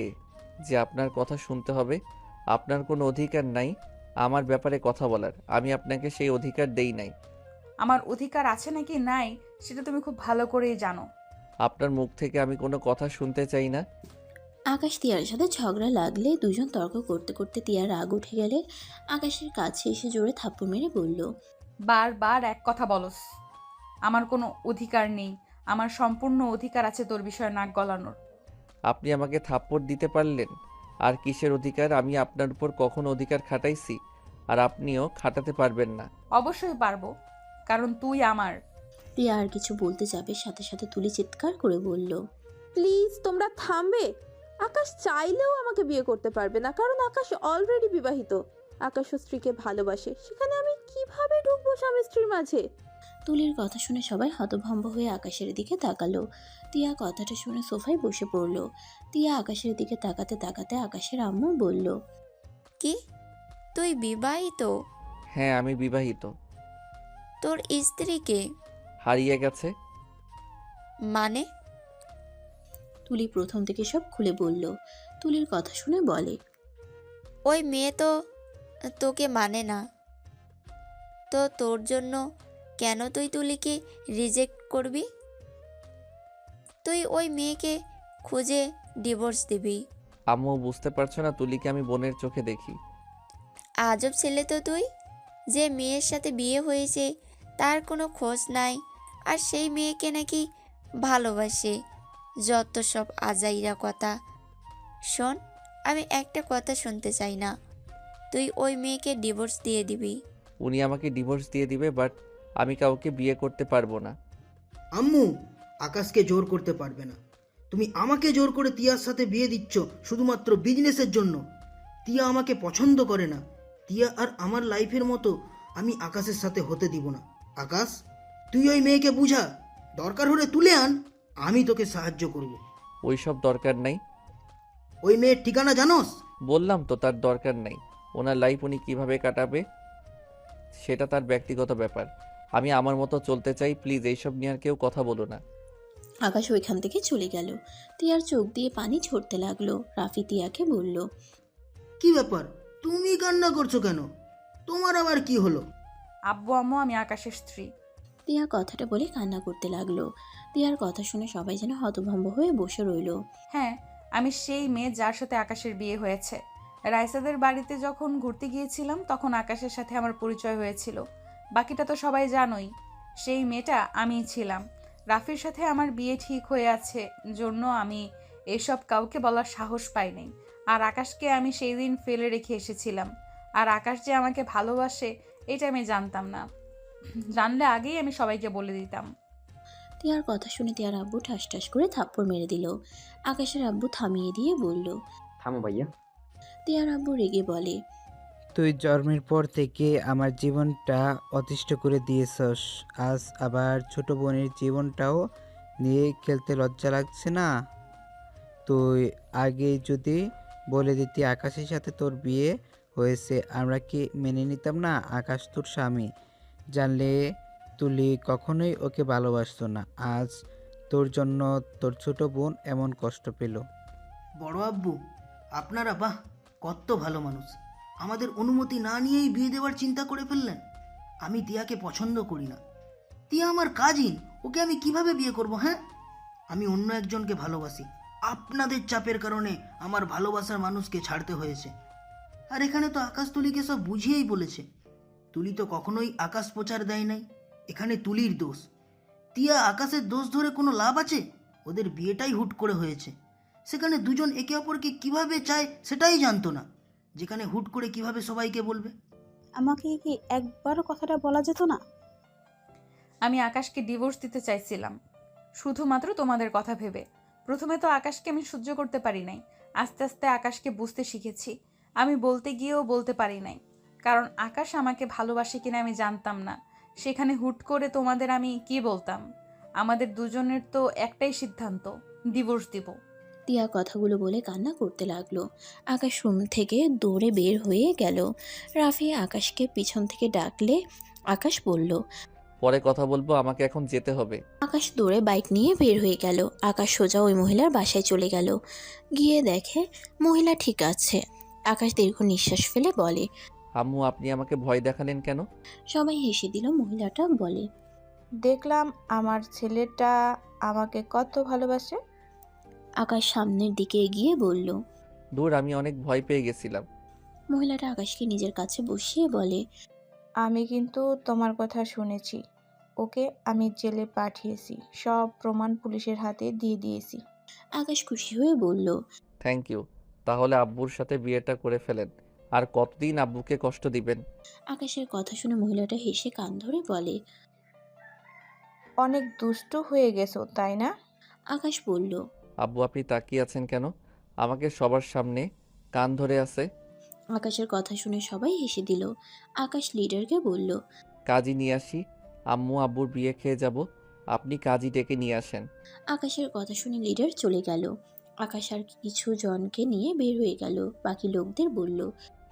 যে আপনার কথা শুনতে হবে? আপনার কোনো অধিকার নাই আমার ব্যাপারে কথা বলার। আমি আপনাকে সেই অধিকার দেই নাই। আমার অধিকার আছে নাকি নাই সেটা তুমি খুব ভালো করেই জানো। আপনার মুখ থেকে আমি কোনো কথা শুনতে চাই না। আকাশ তিয়ার সাথে ঝগড়া লাগলে দুজন তর্ক করতে করতে তিয়ার রাগ উঠে গেলে আকাশের কাছে এসে জোরে থাপ্পড় মেরে বলল, বারবার এক কথা বলস। আমার কোনো অধিকার নেই। আমার সম্পূর্ণ অধিকার আছে তোর বিষয়ে নাক গলানোর। আপনি আমাকে থাপ্পড় দিতে পারলেন? আর কিসের অধিকার? আমি আপনার উপর কখনো অধিকার খাটাইছি? আর আপনিও খাটাতে পারবেন না। অবশ্যই পারবো, কারণ তুই আমার। তিয়া আর কিছু বলতে যাবে, সাথে সাথে তুলি চিৎকার করে বলল, প্লিজ তোমরা থামবে। আকাশ চাইলেও আমাকে বিয়ে করতে পারবে না, কারণ আকাশ অলরেডি বিবাহিত। আকাশ ও স্ত্রীকে ভালোবাসে, সেখানে আমি কিভাবে ঢুকবো স্বামী স্ত্রীর মাঝে? তুলির কথা শুনে সবাই হতভম্ব হয়ে আকাশের দিকে তাকালো। তিয়া কথাটা শুনে সোফায় বসে পড়ল। তিয়া আকাশের দিকে তাকাতে তাকাতে আকাশের আম্মু বলল, কি তুই বিবাহিত? হ্যাঁ, আমি বিবাহিত। তোর স্ত্রীকে? হারিয়ে গেছে। মানে? তুলি প্রথম থেকে সব খুলে বলল। তুলির কথা শুনে বলে, ওই মেয়ে তো তোকে মানে না। তো তোর জন্য কেন তুই তুলিকে রিজেক্ট করবি? তুই ওই মেয়েকে খুঁজে ডিভোর্স দিবি। আম্মু, বুঝতে পারছো না? তুলিকে আমি বোনের চোখে দেখি। আজব ছেলে তো তুই। যে মেয়ের সাথে বিয়ে হয়েছে তার কোনো খোঁজ নাই, আর সেই মেয়েকে নাকি ভালোবাসে। যত সব আজাইরা কথা। শোন, আমি একটা কথা শুনতে চাই না। তুই ওই মেয়েকে ডিভোর্স দিয়ে দিবি। উনি আমাকে ডিভোর্স দিয়ে দিবে, বাট আমি কাউকে বিয়ে করতে পারবো না। আম্মু, আকাশকে জোর করতে পারবে না। তুমি আমাকে জোর করে তিয়ার সাথে বিয়ে দিচ্ছ শুধুমাত্র বিজনেসের জন্য। তিয়া আমাকে পছন্দ করে না। তিয়া আর আমার লাইফের মতো আমি আকাশের সাথে হতে দিব না। আকাশ, তুই ওই মেয়েকে বুঝা, দরকার হলে তুলে আন, আমি তোকে সাহায্য করব। ওইসব দরকার নাই। ওই মেয়ের ঠিকানা জানোস? বললাম তো, তার দরকার নাই। ওনার লাইফ উনি কিভাবে কাটাবে সেটা তার ব্যক্তিগত ব্যাপার। আমি আমার মতো চলতে চাই। প্লিজ এইসব নিয়ে আর কেউ কথা বলো না। আকাশ ওইখান থেকে চলে গেল। তিয়ার চোখ দিয়ে পানি ঝরতে লাগলো। রাফি তিয়াকে বলল, কি ব্যাপার, তুমি কান্না করছো কেন? তোমার আবার কি হলো? আব্বু আম্মু, আমি আকাশের স্ত্রী। তিয়া কথাটা বলে কান্না করতে লাগলো। তিয়ার কথা শুনে সবাই যেন হতভম্ব হয়ে বসে রইল। হ্যাঁ, আমি সেই মেয়ে যার সাথে আকাশের বিয়ে হয়েছে। রাইসাদের বাড়িতে যখন ঘুরতে গিয়েছিলাম তখন আকাশের সাথে আমার পরিচয় হয়েছিল। বাকিটা তো সবাই জানোই। সেই মেয়েটা আমিই ছিলাম। রাফির সাথে আমার বিয়ে ঠিক হয়ে আছে জন্য আমি এসব কাউকে বলার সাহস পাইনি। আর আকাশকে আমি সেই দিন ফেলে রেখে এসেছিলাম। আর আকাশ যে আমাকে ভালোবাসে এটা আমি জানতাম না। জানলে আগেই আমি সবাইকে বলে দিতাম। তিয়ার কথা শুনে তিয়ার আব্বু ঠাস ঠাস করে থাপ্পড় মেরে দিল। আকাশের আব্বু থামিয়ে দিয়ে বলল, থামো ভাইয়া। তিয়ার আব্বু রেগে বলে, তুই জন্মের পর থেকে আমার জীবনটা অতিষ্ঠ করে দিয়েছস, আজ আবার ছোট বোনের জীবনটাও নিয়ে খেলতে লজ্জা লাগছে না? তুই আগে যদি বলে দিতি আকাশের সাথে তোর বিয়ে হয়েছে, আমরা কি মেনে নিতাম না? আকাশ তোর স্বামী। জানলে তুলি কখনোই ওকে ভালোবাসতো না। আজ তোর জন্য তোর ছোট বোন এমন কষ্ট পেল। বড় আব্বু, আপনারা বাহ, কত ভালো মানুষ। আমাদের অনুমতি না নিয়েই বিয়ে দেওয়ার চিন্তা করে ফেললেন। আমি তিয়াকে পছন্দ করি না। তিয়া আমার কাজিন, ওকে আমি কিভাবে বিয়ে করব? হ্যাঁ, আমি অন্য একজনকে ভালোবাসি। আপনাদের চাপের কারণে আমার ভালোবাসার মানুষকে ছাড়তে হয়েছে। আর এখানে তো আকাশ তুলিকে সব বুঝিয়েই বলেছে। তুলি তো কখনোই আকাশ প্রচার দেয় নাই। এখানে তুলির দোষ। তিয়া আকাশের দোষ ধরে কোনো লাভ আছে? ওদের বিয়েটাই হুট করে হয়েছে। সেখানে দুজন একে অপরকে কিভাবে চায় সেটাই জানতো না, যেখানে হুট করে কিভাবে সবাইকে বলবে। আমাকে কি একবারও কথাটা বলা যেত না? আমি আকাশকে ডিভোর্স দিতে চাইছিলাম শুধুমাত্র তোমাদের কথা ভেবে। প্রথমে তো আকাশকে আমি সহ্য করতে পারি নাই। আস্তে আস্তে আকাশকে বুঝতে শিখেছি। আমি বলতে গিয়েও বলতে পারি নাই, কারণ আকাশ আমাকে ভালোবাসে কিনা আমি জানতাম না। সেখানে হুট করে তোমাদের আমি কি বলতাম? আমাদের দুজনের তো একটাই সিদ্ধান্ত, ডিভোর্স দিব। তিয়া কথাগুলো বলে কান্না করতে লাগলো। আকাশ রুম থেকে দৌড়ে বের হয়ে গেল। রাফি আকাশকে পিছন থেকে ডাকলে আকাশ বলল, পরে কথা বলবো, আমাকে এখন যেতে হবে। আকাশ দৌড়ে বাইক নিয়ে বের হয়ে গেল। আকাশ সোজা ওই মহিলার বাসায় চলে গেল। গিয়ে দেখে মহিলা ঠিক আছে। আকাশ দীর্ঘ নিঃশ্বাস ফেলে বলে, আম্মু, আপনি আমাকে ভয় দেখালেন কেন? সবাই হেসে দিল। মহিলাটা বলে, দেখলাম আমার ছেলেটা আমাকে কত ভালোবাসে। আকাশ সামনের দিকে এগিয়ে বলল। দূর, আমি অনেক ভয় পেয়ে গেছিলাম। মহিলাটা আকাশকে নিজের কাছে বসিয়ে বলে, আমি কিন্তু তোমার কথা শুনেছি। ওকে আমি জেলে পাঠিয়েছি, সব প্রমাণ পুলিশের হাতে দিয়ে দিয়েছি। আকাশ খুশি হয়ে বলল, থ্যাংক ইউ। তাহলে আব্বুর সাথে বিয়েটা করে ফেলেন। আর কতদিন আব্বুকে কষ্ট দিবেন? আকাশের কথা শুনে মহিলাটা হেসে কান ধরে বলে। অনেক দুষ্ট হয়ে গেছো তাই না? আকাশ বলল। আব্বু আপনি তাকিয়ে আছেন কেন? আমাকে সবার সামনে কান ধরে আছে। আকাশের কথা শুনে সবাই হেসে দিল। আকাশ লিডারকে বলল। কাজী নিয়ে আসি। আম্মু আব্বুর বিয়ে খেয়ে যাব, আপনি কাজী ডেকে নিয়ে আসেন। আকাশের কথা শুনে লিডার চলে গেল। আকাশ আর কিছু জনকে নিয়ে বের হয়ে গেল। বাকি লোকদের বলল।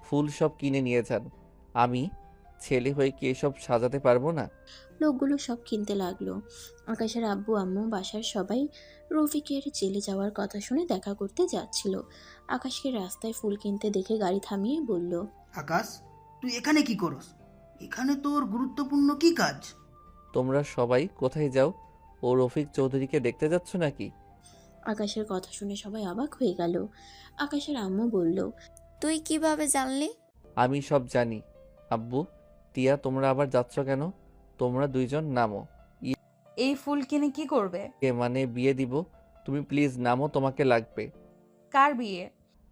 ফুল সব কিনে নিয়ে যান। আমি ছেলে হয়ে কি এসব সাজাতে পারবো না? লোকগুলো সব কিনতে লাগলো। আকাশের আব্বু আম্মু বাসার সবাই রফিকের জেলে যাওয়ার কথা শুনে দেখা করতে যাচ্ছিল। আকাশকে রাস্তায় ফুল কিনতে দেখে গাড়ি থামিয়ে বলল। আকাশ, তুই এখানে কি করস? এখানে তোর গুরুত্বপূর্ণ কি কাজ? তোমরা সবাই কোথায় যাও? ও রফিক চৌধুরীকে দেখতে যাচ্ছ নাকি? আকাশের কথা শুনে সবাই অবাক হয়ে গেল। আকাশের আম্মু বলল। তুই কিভাবে জানলি? আমি সব জানি। আব্বু, তিয়া, তোমরা আবার যাচ্ছ কেন? তোমরা দুইজন নামো। এই ফুল কিনে কি করবে? মানে বিয়ে দিব। তুমি প্লিজ নামো, তোমাকে লাগবে। কার বিয়ে?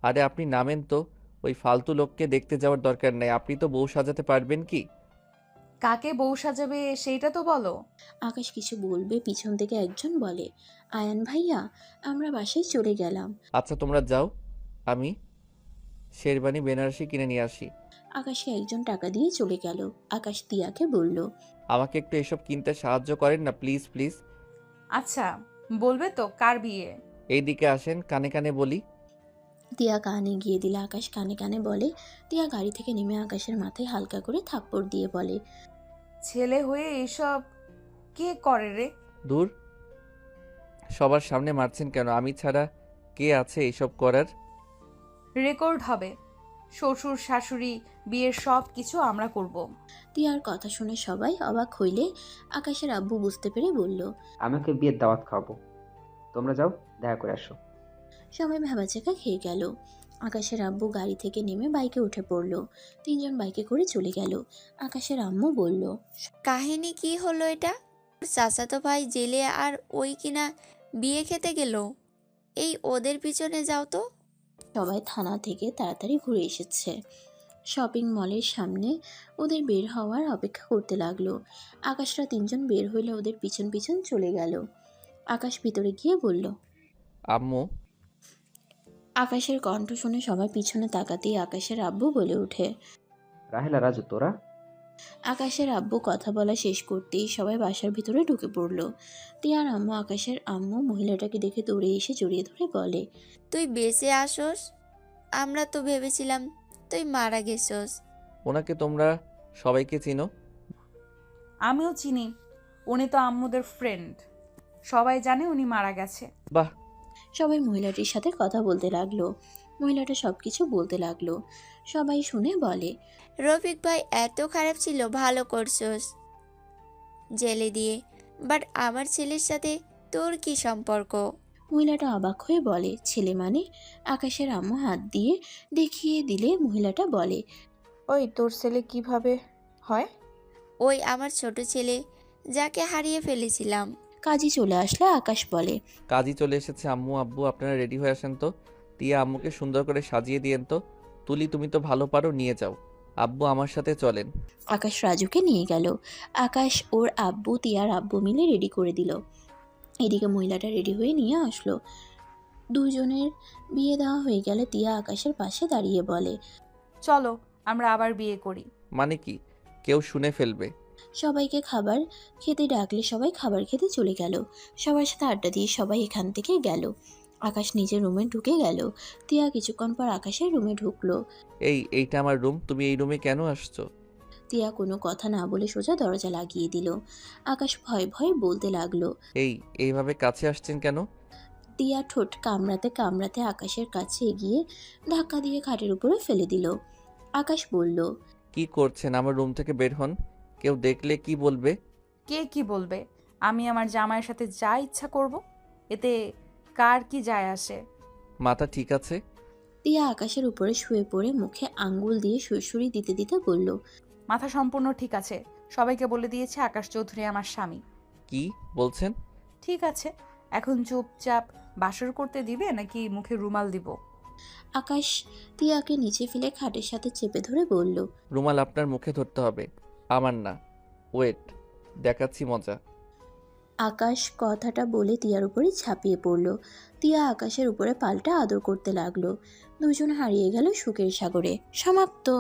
আরে আপনি নামেন তো। ওই ফালতু লোককে দেখতে যাওয়ার দরকার নেই। আপনি তো বউ সাজাতে পারবেন কি? কাকে বউ সাজাবে সেইটা তো বলো। আকাশ কিছু বলবে, পিছন থেকে একজন বলে। আয়ান ভাইয়া, আমরা বাসায় চলে গেলাম। আচ্ছা তোমরা যাও, আমি শেরবানি বেনারসি কিনে নিয়ে আসি। আকাশকে একজন টাকা দিয়ে চলে গেল। আকাশ তিয়াকে বলল। আমাকে একটু এসব কিনতে সাহায্য করেন না প্লিজ প্লিজ। আচ্ছা বলবে তো কার বিয়ে? এইদিকে আসেন, কানে কানে বলি। তিয়া কানে গিয়ে দিলে আকাশ কানে কানে বলে। তিয়া গাড়ি থেকে নেমে আকাশের মাথায় হালকা করে থাপ্পড় দিয়ে বলে। ছেলে হয়ে এইসব কে করে রে? দূর, সবার সামনে মারছেন কেন? আমি ছাড়া কে আছে এইসব করার? রেকর্ড হবে। শ্বশুর শাশুড়ি বিয়ের সব কিছু আমরা করব। তিয়ার কথা শুনে সবাই অবাক হইলে আকাশের আব্বু বুঝতে পেরে বলল। আমাকে বিয়ের দাওয়াত খাওয়াবো। তোমরা যাও, দেখা করে আসো। সবাই ভেবাচাকা খেয়ে গেল। আকাশের আব্বু গাড়ি থেকে নেমে বাইকে উঠে পড়ল। তিনজন বাইকে করে চলে গেল। আকাশের আম্মু বলল। কাহিনী কি হলো এটা? চাচাতো ভাই জেলে আর ওই কিনা বিয়ে খেতে গেল। এই ওদের পিছনে যাও তো। সবাই থানা থেকে তাড়াতাড়ি ঘুরে এসেছে। শপিং মলের সামনে ওদের বের হওয়ার অপেক্ষা করতে লাগলো। আকাশরা তিনজন বের হইলে ওদের পিছন পিছন চলে গেল। আকাশ ভিতরে গিয়ে বলল। আম্মু। আকাশের কণ্ঠ শুনে সবাই পিছনে তাকাতেই আকাশের আব্বু বলে ওঠে। রাহেলা, রাজু, তোরা? আকাশের আব্বু কথা বলা শেষ করতেই সবাই বাসার ভিতরে ঢুকে পড়ল। তিয়ার আম্মু আকাশের আম্মু মহিলাটাকে দেখে দৌড়ে এসে জড়িয়ে ধরে বলে। তুই বেঁচে আসোস? আমরা তো ভেবেছিলাম তুই মারা গেছোস। ওনাকে তোমরা সবাইকে চিনো? আমিও চিনি। উনি তো আম্মুদের ফ্রেন্ড। সবাই জানে উনি মারা গেছে। বাহ। সবাই মহিলাটির সাথে কথা বলতে লাগলো। মহিলাটা সবকিছু বলতে লাগলো। সবাই শুনে বলে। রফিক ভাই এত খারাপ ছিল, ভালো করছোস জেলে দিয়ে। বাট আমার ছেলের সাথে তোর কি সম্পর্ক? মহিলাটা অবাক হয়ে বলে। ছেলে মানে? আকাশের আম্মু হাত দিয়ে দেখিয়ে দিলে মহিলাটা বলে। ওই তোর ছেলে কিভাবে হয়? ওই আমার ছোট ছেলে, যাকে হারিয়ে ফেলেছিলাম। কাজী চলে আসলে আকাশ বলে। কাজী চলে এসেছে। আম্মু আব্বু আপনারা রেডি হয়ে আসেন তো। তিয়া আম্মুকে সুন্দর করে সাজিয়ে দিয়েন তো। তুলি তুমি তো ভালো পারো, নিয়ে যাও। আব্বু আমার সাথে চলেন। আকাশ রাজুকে নিয়ে গেল। আকাশ ওর আব্বু তিয়ার আব্বু মিলে রেডি করে দিল। এদিকে মহিলাটা রেডি হয়ে নিয়ে আসলো। দুজনের বিয়ে দেওয়া হয়ে গেলে তিয়া আকাশের পাশে দাঁড়িয়ে বলে। চলো আমরা আবার বিয়ে করি। মানে কি? কেউ শুনে ফেলবে। সবাইকে খাবার খেতে ডাকলে সবাই খাবার খেতে চলে গেল। সবার সাথে আড্ডা দিয়ে সবাই এখান থেকে গেল। আকাশ নিজের রুমে ঢুকে গেল। তিয়া কিছুক্ষণ পর আকাশের রুমে ঢুকলো। এইটা আমার রুম, তুমি এই রুমে কেন আসছো? তিয়া কোনো কথা না বলে সোজা দরজা লাগিয়ে দিল। আকাশ ভয় ভয় বলতে লাগলো। এইভাবে কাছে আসছেন কেন? তিয়া ঠোঁট কামড়াতে কামড়াতে আকাশের কাছে এগিয়ে ধাক্কা দিয়ে খাটের উপরে ফেলে দিল। আকাশ বলল। কি করছেন? আমার রুম থেকে বের হন। কেউ দেখলে কি বলবে? কে কি বলবে? আমি আমার জামাইয়ের সাথে যা ইচ্ছা করব, এতে কার কি যায় আসে? মাথা ঠিক আছে? তিয়া আকাশের উপরে শুয়ে পড়ে মুখে আঙ্গুল দিয়ে সুরসুরি দিতে দিতে বলল। মাথা সম্পূর্ণ ঠিক আছে। সবাইকে বলে দিয়েছে আকাশ চৌধুরী আমার স্বামী। কি বলছেন? ঠিক আছে, এখন চুপচাপ বাসর করতে দিবে নাকি মুখে রুমাল দিব? আকাশ তিয়াকে নিচে ফেলে খাটের সাথে চেপে ধরে বলল, রুমাল আপনার মুখে ধরতে হবে, আমার না। ওয়েট, দেখাচ্ছি মজা। আকাশ কথাটা বলে তিয়ার উপরে ঝাঁপিয়ে পড়ল। তিয়া আকাশের উপরে পাল্টা আদর করতে লাগলো। দুজন হারিয়ে গেল সুখের সাগরে। সমাপ্ত।